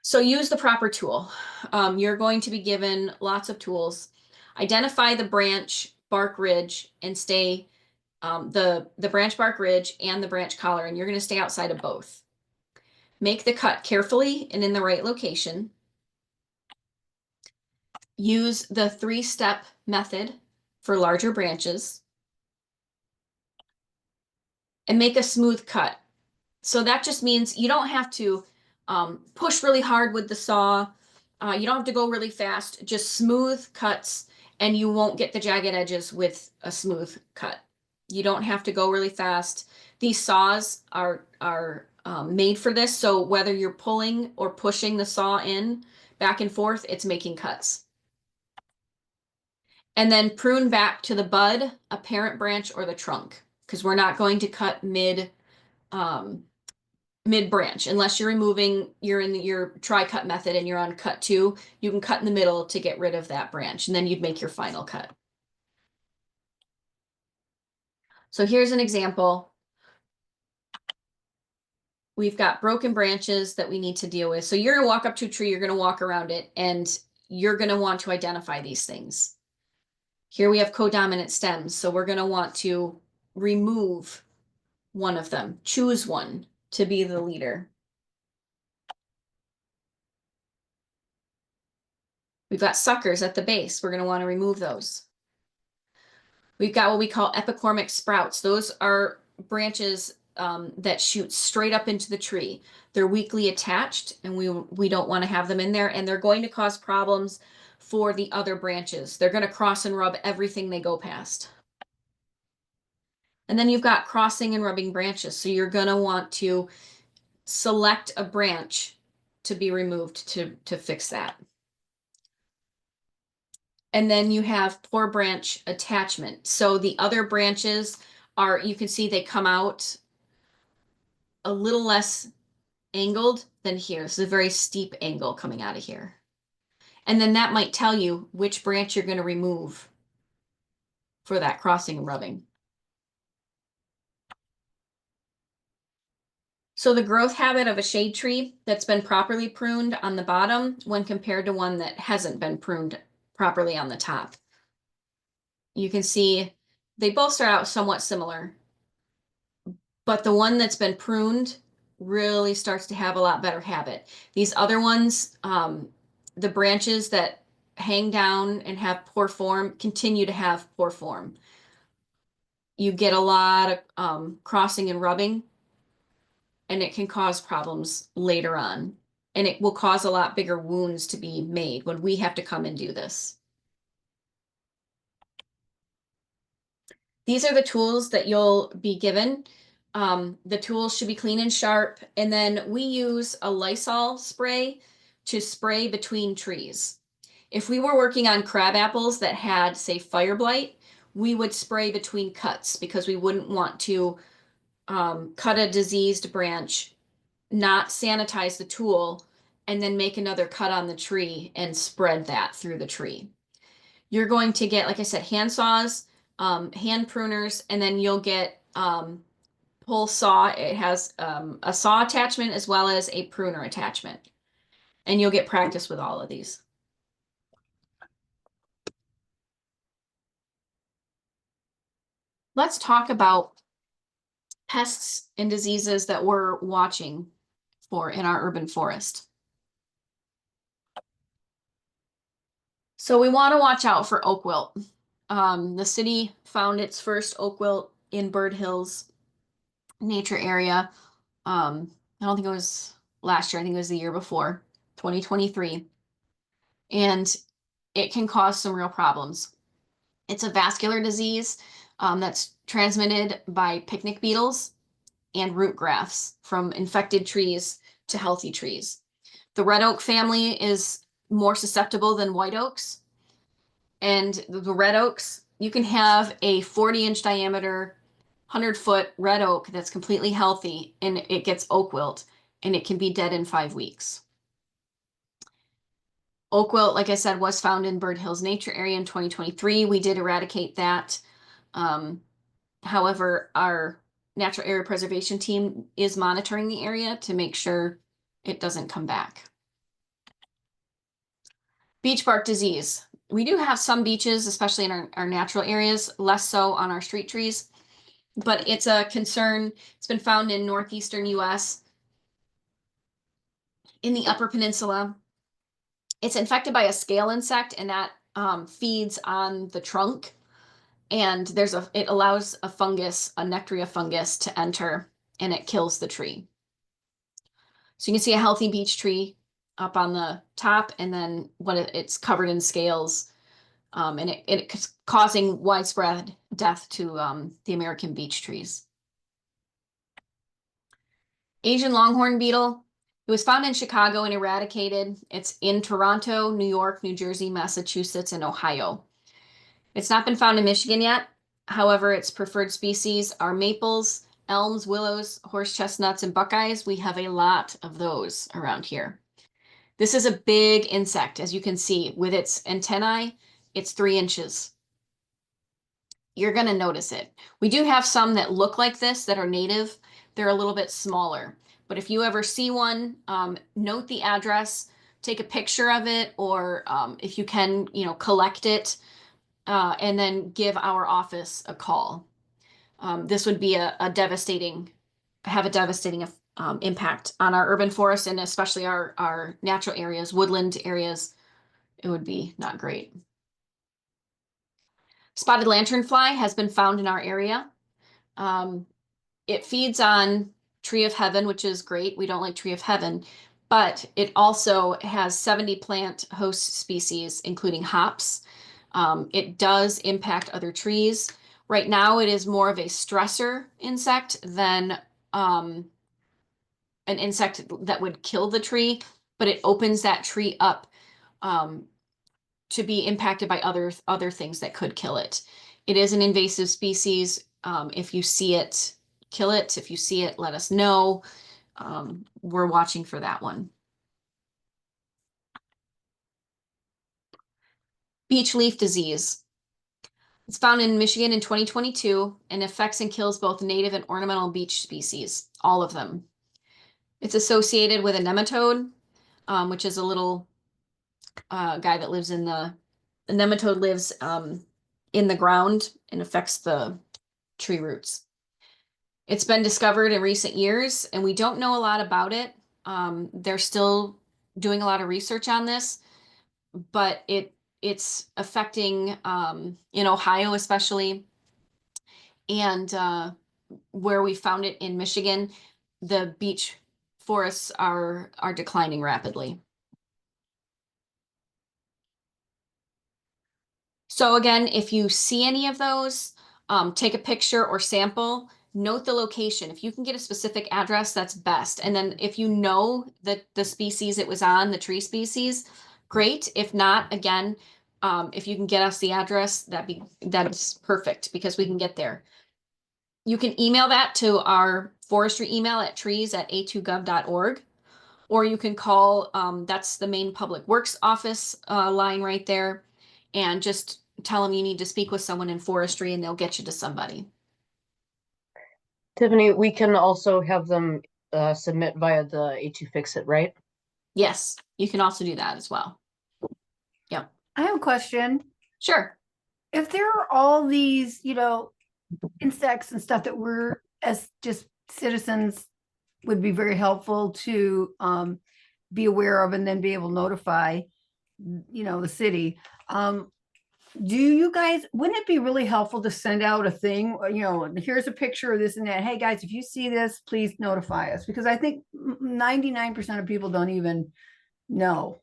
So use the proper tool. You're going to be given lots of tools. Identify the branch, bark ridge, and stay the branch bark ridge and the branch collar, and you're going to stay outside of both. Make the cut carefully and in the right location. Use the 3-step method for larger branches. And make a smooth cut. So that just means you don't have to push really hard with the saw. You don't have to go really fast, just smooth cuts, and you won't get the jagged edges with a smooth cut. You don't have to go really fast. These saws are made for this, so whether you're pulling or pushing the saw in back and forth, it's making cuts. And then prune back to the bud, a parent branch, or the trunk, because we're not going to cut mid branch unless you're in your tri-cut method and you're on cut 2. You can cut in the middle to get rid of that branch, and then you'd make your final cut. So here's an example. We've got broken branches that we need to deal with. So you're gonna walk up to a tree, you're gonna walk around it, and you're gonna want to identify these things. Here we have codominant stems, so we're gonna want to remove one of them, choose one to be the leader. We've got suckers at the base. We're going to want to remove those. We've got what we call epicormic sprouts. Those are branches that shoot straight up into the tree. They're weakly attached, and we don't want to have them in there, and they're going to cause problems for the other branches. They're going to cross and rub everything they go past. And then you've got crossing and rubbing branches. So you're going to want to select a branch to be removed to fix that. And then you have poor branch attachment. So the other branches are, you can see they come out a little less angled than here. This is a very steep angle coming out of here. And then that might tell you which branch you're going to remove for that crossing and rubbing. So the growth habit of a shade tree that's been properly pruned on the bottom when compared to one that hasn't been pruned properly on the top. You can see they both start out somewhat similar, but the one that's been pruned really starts to have a lot better habit. These other ones, the branches that hang down and have poor form continue to have poor form. You get a lot of crossing and rubbing, and it can cause problems later on. And it will cause a lot bigger wounds to be made when we have to come and do this. These are the tools that you'll be given. The tools should be clean and sharp. And then we use a Lysol spray to spray between trees. If we were working on crab apples that had, say, fire blight, we would spray between cuts because we wouldn't want to cut a diseased branch, not sanitize the tool, and then make another cut on the tree and spread that through the tree. You're going to get, like I said, hand saws, hand pruners, and then you'll get pull saw. It has a saw attachment as well as a pruner attachment. And you'll get practice with all of these. Let's talk about pests and diseases that we're watching for in our urban forest. So we want to watch out for oak wilt. The city found its first oak wilt in Bird Hills nature area. I don't think it was last year. I think it was the year before, 2023. And it can cause some real problems. It's a vascular disease that's transmitted by picnic beetles and root grafts from infected trees to healthy trees. The red oak family is more susceptible than white oaks. And the red oaks, you can have a 40-inch diameter, 100-foot red oak that's completely healthy and it gets oak wilt and it can be dead in 5 weeks. Oak wilt, like I said, was found in Bird Hills Nature Area in 2023. We did eradicate that. However, our natural area preservation team is monitoring the area to make sure it doesn't come back. Beach bark disease. We do have some beaches, especially in our natural areas, less so on our street trees, but it's a concern. It's been found in northeastern US, in the Upper Peninsula. It's infected by a scale insect, and that feeds on the trunk. And it allows a fungus, a Nectaria fungus, to enter, and it kills the tree. So you can see a healthy beech tree up on the top, and then it's covered in scales, and it's causing widespread death to the American beech trees. Asian longhorn beetle. It was found in Chicago and eradicated. It's in Toronto, New York, New Jersey, Massachusetts, and Ohio. It's not been found in Michigan yet. However, its preferred species are maples, elms, willows, horse chestnuts, and buckeyes. We have a lot of those around here. This is a big insect, as you can see. With its antennae, it's 3 inches. You're going to notice it. We do have some that look like this that are native. They're a little bit smaller. But if you ever see one, note the address, take a picture of it, or if you can, collect it, and then give our office a call. This would be have a devastating impact on our urban forests, and especially our natural areas, woodland areas. It would be not great. Spotted lanternfly has been found in our area. It feeds on tree of heaven, which is great. We don't like tree of heaven, but it also has 70 plant host species, including hops. It does impact other trees. Right now, it is more of a stressor insect than an insect that would kill the tree, but it opens that tree up to be impacted by other things that could kill it. It is an invasive species. If you see it, kill it. If you see it, let us know. We're watching for that one. Beech leaf disease. It's found in Michigan in 2022 and affects and kills both native and ornamental beech species, all of them. It's associated with a nematode, which is a little guy that lives the nematode lives in the ground and affects the tree roots. It's been discovered in recent years, and we don't know a lot about it. They're still doing a lot of research on this, but it's affecting in Ohio especially, and where we found it in Michigan, the beech forests are declining rapidly. So again, if you see any of those, take a picture or sample, note the location. If you can get a specific address, that's best. And then if you know that the species it was on, the tree species, great. If not, again, if you can get us the address, that's perfect because we can get there. You can email that to our forestry email at trees@a2gov.org, or you can call, that's the main public works office line right there, and just tell them you need to speak with someone in forestry and they'll get you to somebody. Tiffany, we can also have them submit via the A2Fix-It, right? Yes, you can also do that as well. Yep. I have a question. Sure. If there are all these, insects and stuff that we're as just citizens would be very helpful to be aware of and then be able to notify, the city. Do you guys, wouldn't it be really helpful to send out a thing, here's a picture of this and that. Hey guys, if you see this, please notify us, because I think 99% of people don't even know.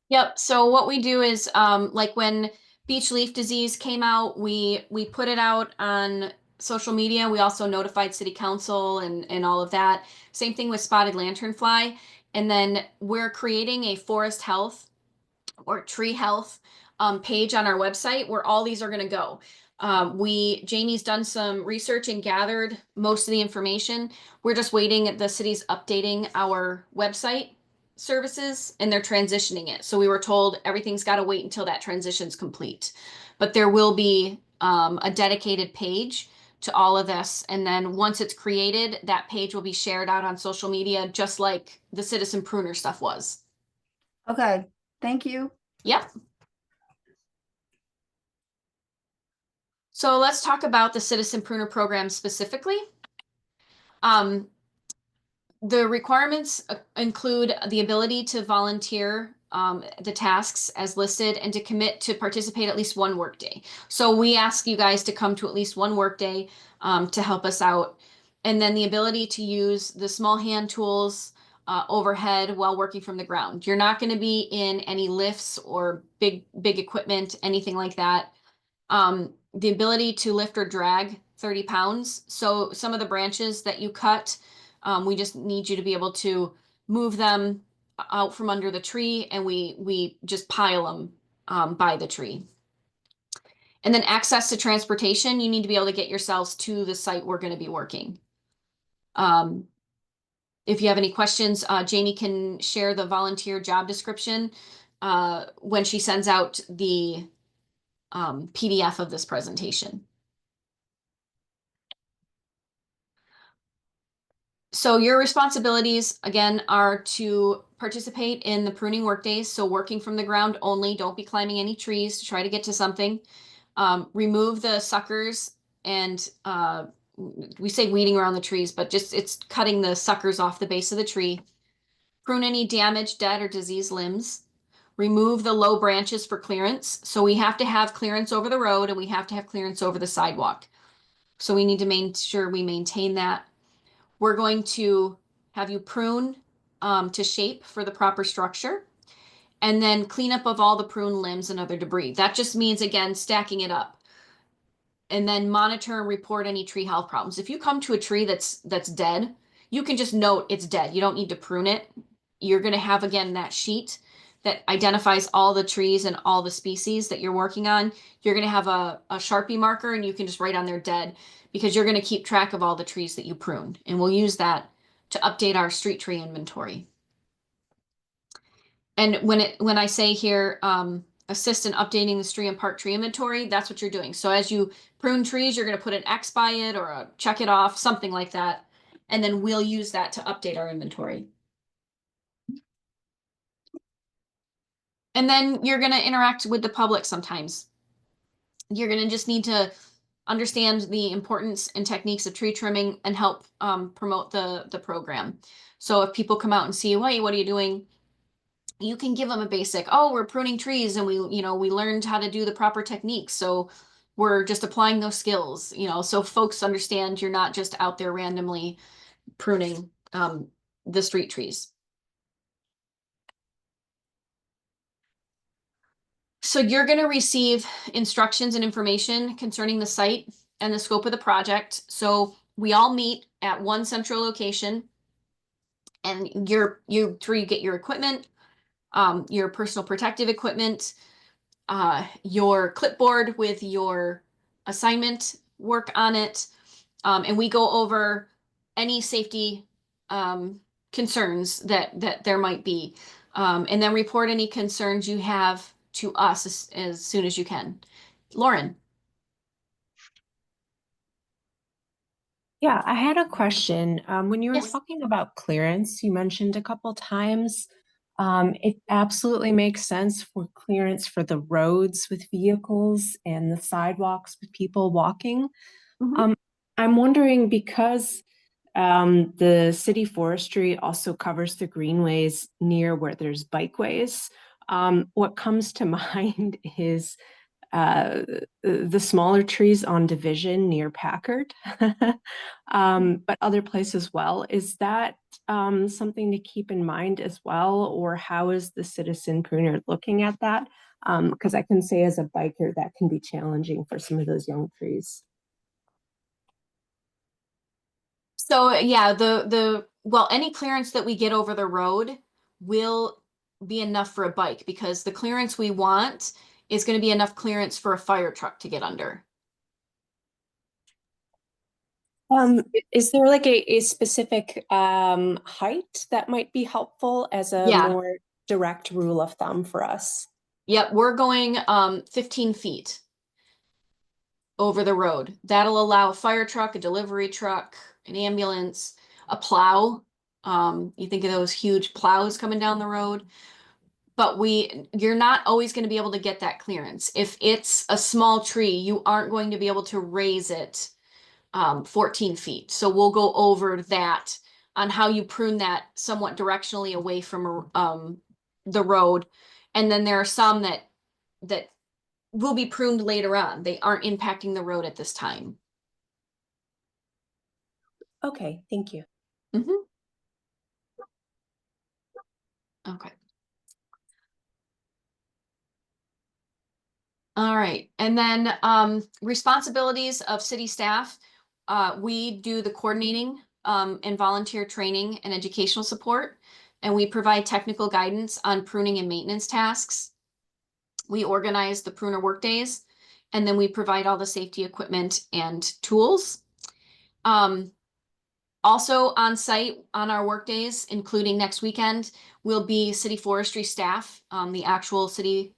Yep. So what we do is like when beech leaf disease came out. We put it out on social media. We also notified city council and all of that. Same thing with spotted lanternfly. And then we're creating a forest health or tree health page on our website where all these are going to go. Jamie's done some research and gathered most of the information. We're just waiting. The city's updating our website services and they're transitioning it. So we were told everything's got to wait until that transition's complete. But there will be a dedicated page to all of this. And then once it's created, that page will be shared out on social media, just like the Citizen Pruner stuff was. Okay, thank you. Yep. So let's talk about the Citizen Pruner program specifically. The requirements include the ability to volunteer the tasks as listed and to commit to participate at least one workday. So we ask you guys to come to at least one workday to help us out. And then the ability to use the small hand tools overhead while working from the ground. You're not going to be in any lifts or big equipment, anything like that. The ability to lift or drag 30 pounds. So some of the branches that you cut, we just need you to be able to move them out from under the tree and we just pile them by the tree. And then access to transportation, you need to be able to get yourselves to the site we're going to be working. If you have any questions, Jamie can share the volunteer job description when she sends out the PDF of this presentation. So your responsibilities, again, are to participate in the pruning workdays. So working from the ground only, don't be climbing any trees to try to get to something. Remove the suckers and we say weeding around the trees, but just it's cutting the suckers off the base of the tree. Prune any damaged, dead, or diseased limbs. Remove the low branches for clearance. So we have to have clearance over the road and we have to have clearance over the sidewalk. So we need to make sure we maintain that. We're going to have you prune to shape for the proper structure and then clean up of all the prune limbs and other debris. That just means, again, stacking it up. And then monitor and report any tree health problems. If you come to a tree that's dead, you can just note it's dead. You don't need to prune it. You're going to have, again, that sheet that identifies all the trees and all the species that you're working on. You're going to have a Sharpie marker and you can just write on there dead because you're going to keep track of all the trees that you pruned. And we'll use that to update our street tree inventory. And when I say here, assist in updating the street and park tree inventory, that's what you're doing. So as you prune trees, you're going to put an X by it or a check it off, something like that. And then we'll use that to update our inventory. And then you're going to interact with the public sometimes. You're going to just need to understand the importance and techniques of tree trimming and help promote the program. So if people come out and see you, hey, what are you doing? You can give them a basic, oh, we're pruning trees and we learned how to do the proper techniques. So we're just applying those skills, so folks understand you're not just out there randomly pruning the street trees. So you're going to receive instructions and information concerning the site and the scope of the project. So we all meet at one central location and you get your equipment, your personal protective equipment, your clipboard with your assignment work on it. And we go over any safety concerns that there might be. And then report any concerns you have to us as soon as you can. Lauren. Yeah, I had a question. When you were Yes. talking about clearance, you mentioned a couple times, it absolutely makes sense for clearance for the roads with vehicles and the sidewalks with people walking. Mhm. I'm wondering because the city forestry also covers the greenways near where there's bikeways. What comes to mind is the smaller trees on Division near Packard, but other places as well. Is that something to keep in mind as well, or how is the citizen pruner looking at that? Because I can say as a biker that can be challenging for some of those young trees. So yeah, well, any clearance that we get over the road will be enough for a bike, because the clearance we want is going to be enough clearance for a fire truck to get under. Is there like a specific height that might be helpful as a Yeah. more direct rule of thumb for us? Yep, we're going 15 feet over the road. That'll allow a fire truck, a delivery truck, an ambulance, a plow. You think of those huge plows coming down the road. But you're not always going to be able to get that clearance. If it's a small tree, you aren't going to be able to raise it 14 feet. So we'll go over that on how you prune that somewhat directionally away from the road. And then there are some that will be pruned later on. They aren't impacting the road at this time. Okay, thank you. Mhm. Okay. All right. And then responsibilities of city staff. We do the coordinating and volunteer training and educational support, and we provide technical guidance on pruning and maintenance tasks. We organize the pruner workdays, and then we provide all the safety equipment and tools. Also on site on our workdays, including next weekend, will be city forestry staff, the actual city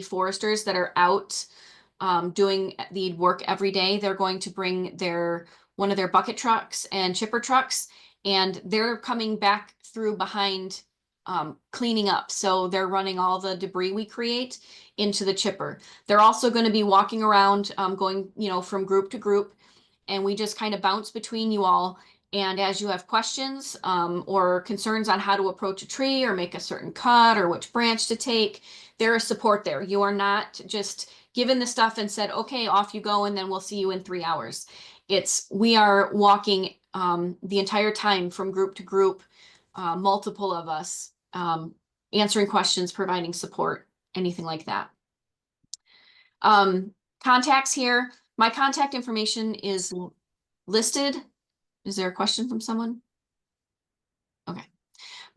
foresters that are out doing the work every day. They're going to bring one of their bucket trucks and chipper trucks, and they're coming back through behind cleaning up. So they're running all the debris we create into the chipper. They're also going to be walking around, going, from group to group, and we just kind of bounce between you all. And as you have questions or concerns on how to approach a tree or make a certain cut or which branch to take, there is support there. You are not just given the stuff and said, okay, off you go, and then we'll see you in 3 hours. We are walking the entire time from group to group, multiple of us, answering questions, providing support, anything like that. Contacts here. My contact information is listed. Is there a question from someone? Okay.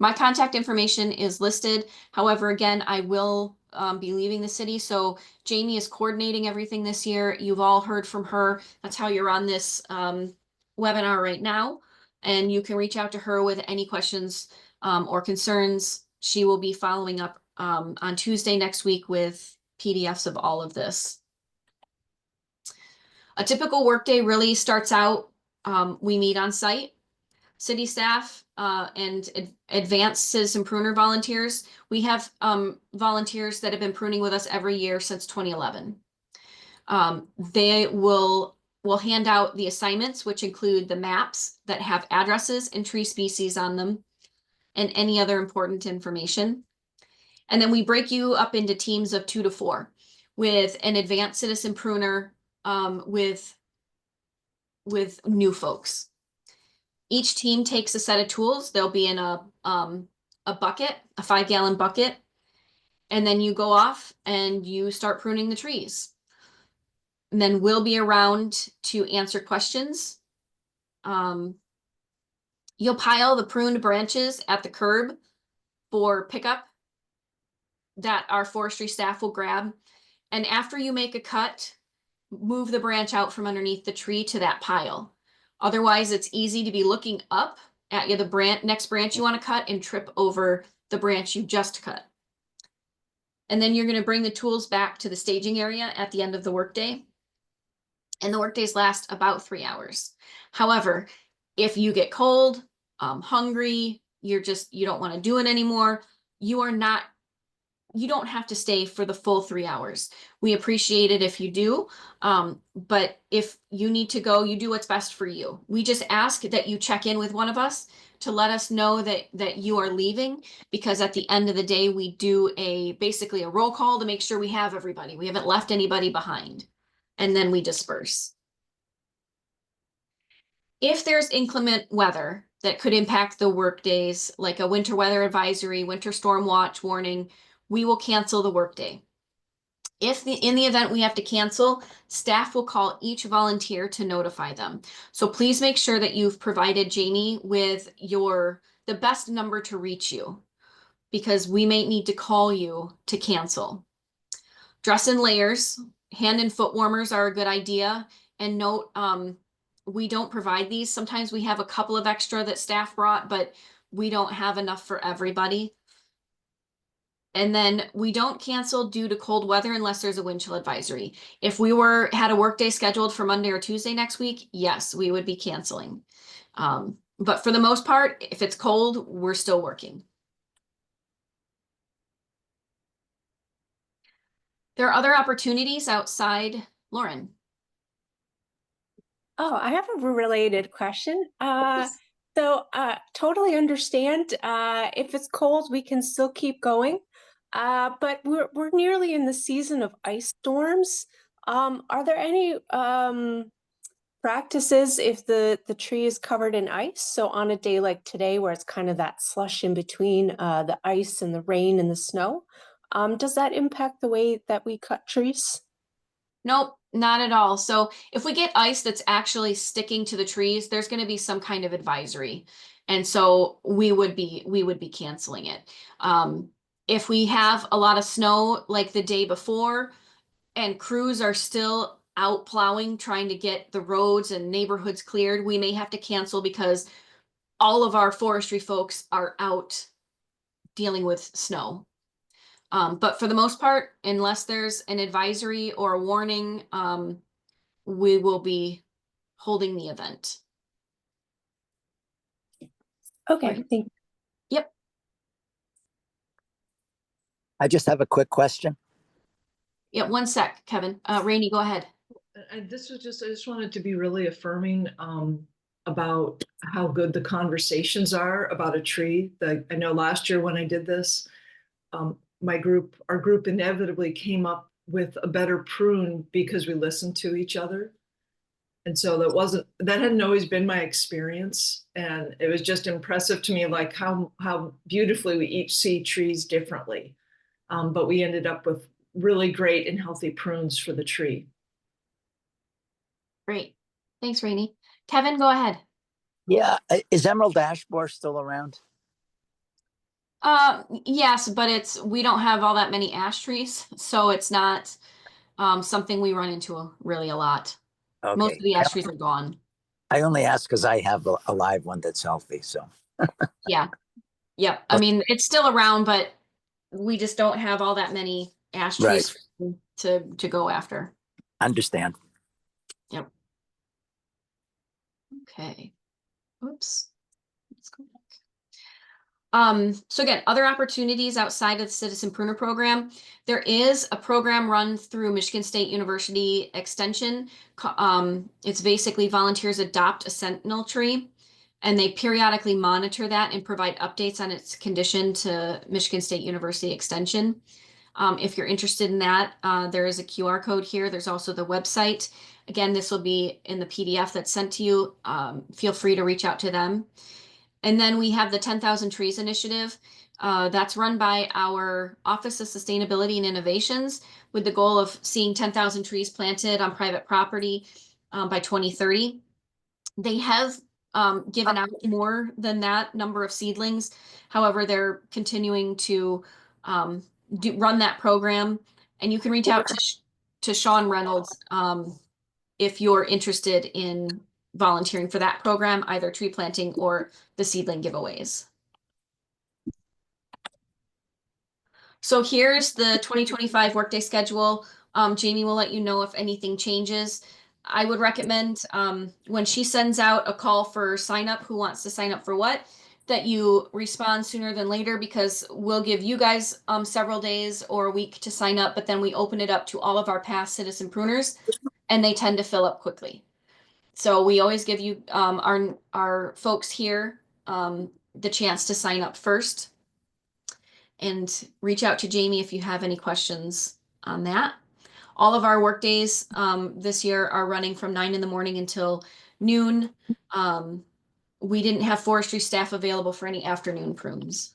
My contact information is listed. However, again, I will be leaving the city. So Jamie is coordinating everything this year. You've all heard from her. That's how you're on this webinar right now. And you can reach out to her with any questions or concerns. She will be following up on Tuesday next week with PDFs of all of this. A typical workday really starts out, we meet on site. City staff and advanced citizen pruner volunteers. We have volunteers that have been pruning with us every year since 2011. They will hand out the assignments, which include the maps that have addresses and tree species on them and any other important information. And then we break you up into teams of 2 to 4 with an advanced citizen pruner with new folks. Each team takes a set of tools. They'll be in a bucket, a 5-gallon bucket, and then you go off and you start pruning the trees. And then we'll be around to answer questions. You'll pile the pruned branches at the curb for pickup that our forestry staff will grab. And after you make a cut, move the branch out from underneath the tree to that pile. Otherwise, it's easy to be looking up at the next branch you want to cut and trip over the branch you just cut. And then you're going to bring the tools back to the staging area at the end of the workday. And the workdays last about 3 hours. However, if you get cold, hungry, you don't want to do it anymore, you don't have to stay for the full 3 hours. We appreciate it if you do, but if you need to go, you do what's best for you. We just ask that you check in with one of us to let us know that you are leaving, because at the end of the day, we do basically a roll call to make sure we have everybody. We haven't left anybody behind, and then we disperse. If there's inclement weather that could impact the work days, like a winter weather advisory, winter storm watch warning, we will cancel the workday. If in the event we have to cancel, staff will call each volunteer to notify them. So please make sure that you've provided Jamie with the best number to reach you, because we may need to call you to cancel. Dress in layers, hand and foot warmers are a good idea. And note, we don't provide these. Sometimes we have a couple of extra that staff brought, but we don't have enough for everybody. And then we don't cancel due to cold weather unless there's a wind chill advisory. If we had a work day scheduled for Monday or Tuesday next week, yes, we would be canceling. But for the most part, if it's cold, we're still working. There are other opportunities outside, Lauren. Oh, I have a related question. Totally understand. If it's cold, we can still keep going. But we're nearly in the season of ice storms. Are there any practices if the tree is covered in ice? So on a day like today, where it's kind of that slush in between the ice and the rain and the snow, does that impact the way that we cut trees? Nope, not at all. So if we get ice that's actually sticking to the trees, there's going to be some kind of advisory. And so we would be canceling it. If we have a lot of snow like the day before and crews are still out plowing, trying to get the roads and neighborhoods cleared, we may have to cancel because all of our forestry folks are out dealing with snow. But for the most part, unless there's an advisory or a warning, we will be holding the event. Okay, thank you. Yep. I just have a quick question. Yeah, one sec, Kevin. Rainey, go ahead. I just wanted to be really affirming about how good the conversations are about a tree. I know last year when I did this, our group inevitably came up with a better prune because we listened to each other. And so that hadn't always been my experience. And it was just impressive to me, like how beautifully we each see trees differently. But we ended up with really great and healthy prunes for the tree. Great. Thanks, Rainey. Kevin, go ahead. Yeah, is Emerald Ash Borer still around? Yes, but we don't have all that many ash trees, so it's not something we run into really a lot. Okay. Most of the ash trees are gone. I only ask because I have a live one that's healthy. So Yeah. Yep. I mean, it's still around, but we just don't have all that many ash trees to go after. understand. Yep. Okay. Oops. Let's go back. So again, other opportunities outside of the Citizen Pruner program. There is a program run through Michigan State University Extension. It's basically volunteers adopt a sentinel tree, and they periodically monitor that and provide updates on its condition to Michigan State University Extension. If you're interested in that, there is a QR code here. There's also the website. Again, this will be in the PDF that's sent to you. Feel free to reach out to them. And then we have the 10,000 Trees Initiative. That's run by our Office of Sustainability and Innovations with the goal of seeing 10,000 trees planted on private property by 2030. They have given out more than that number of seedlings. However, they're continuing to run that program. And you can reach out to Sean Reynolds if you're interested in volunteering for that program, either tree planting or the seedling giveaways. So here's the 2025 workday schedule. Jamie will let you know if anything changes. I would recommend when she sends out a call for sign up, who wants to sign up for what, that you respond sooner than later, because we'll give you guys several days or a week to sign up, but then we open it up to all of our past citizen pruners and they tend to fill up quickly. So we always give you our folks here the chance to sign up first, and reach out to Jamie if you have any questions on that. All of our work days this year are running from 9 in the morning until noon. We didn't have forestry staff available for any afternoon prunes.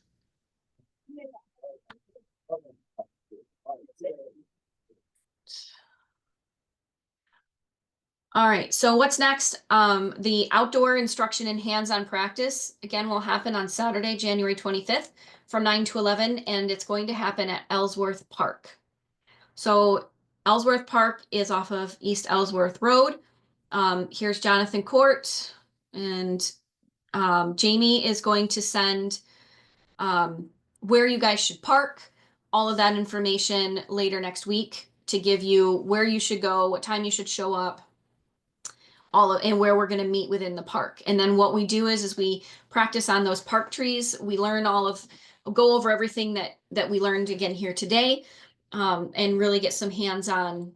All right, so what's next? The outdoor instruction and hands-on practice, again, will happen on Saturday, January 25th from 9 to 11, and it's going to happen at Ellsworth Park. So Ellsworth Park is off of East Ellsworth Road. Here's Jonathan Court, and Jamie is going to send where you guys should park, all of that information later next week to give you where you should go, what time you should show up, and where we're going to meet within the park. And then what we do is we practice on those park trees. We learn go over everything that we learned again here today, and really get some hands-on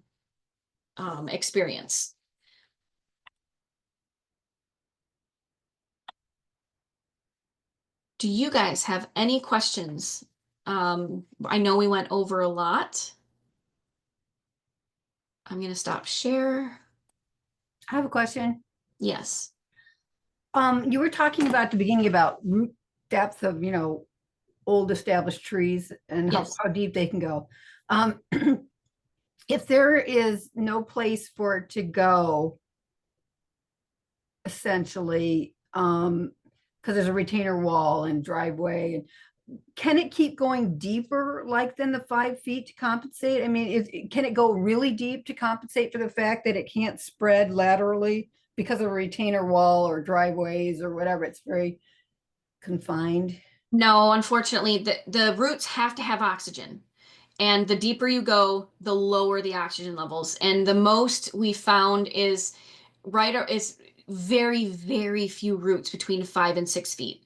experience. Do you guys have any questions? I know we went over a lot. I'm going to stop share. I have a question. Yes. You were talking about at the beginning about root depth of, old established trees and Yes. how deep they can go. If there is no place for it to go, essentially, because there's a retainer wall and driveway, and can it keep going deeper like than the 5 feet to compensate? I mean, can it go really deep to compensate for the fact that it can't spread laterally because of a retainer wall or driveways or whatever? It's very confined. No, unfortunately, the roots have to have oxygen. And the deeper you go, the lower the oxygen levels. And the most we found is very, very few roots between 5 and 6 feet.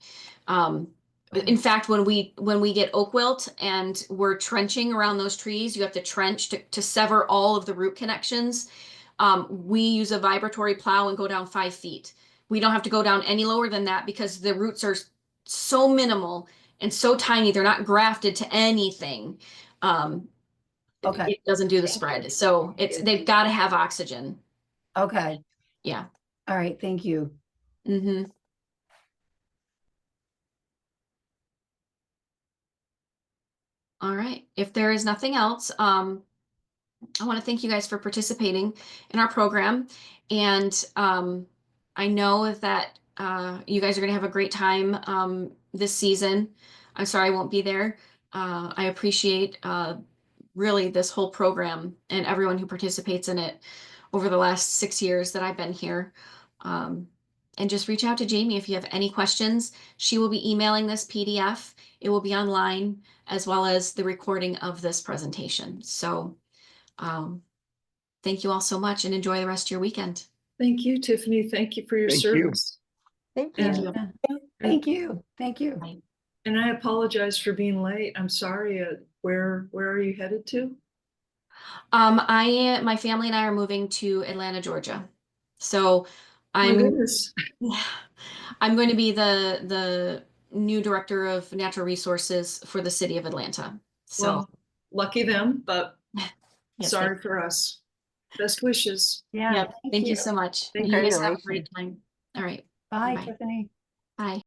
In fact, when we get oak wilt and we're trenching around those trees, you have to trench to sever all of the root connections. We use a vibratory plow and go down 5 feet. We don't have to go down any lower than that because the roots are so minimal and so tiny. They're not grafted to anything. Okay. It doesn't do the spread. So they've got to have oxygen. Okay. Yeah. All right. Thank you. Mm-hmm. All right. If there is nothing else, I want to thank you guys for participating in our program. And I know that you guys are going to have a great time this season. I'm sorry I won't be there. I appreciate really this whole program and everyone who participates in it over the last 6 years that I've been here. And just reach out to Jamie if you have any questions. She will be emailing this PDF. It will be online as well as the recording of this presentation. So thank you all so much and enjoy the rest of your weekend. Thank you, Tiffany. Thank you for your Thank you. service. Thank you. And, Thank you. Thank you. Bye. and I apologize for being late. I'm sorry. Where are you headed to? My family and I are moving to Atlanta, Georgia. So My goodness. I'm going to be the new director of natural resources for the city of Atlanta. So Well, lucky them, but yes, sorry for us. Best wishes. Yeah. Yep. Thank you so much. Thank You you. guys have a great time. All right. Bye, Bye. Tiffany. Bye.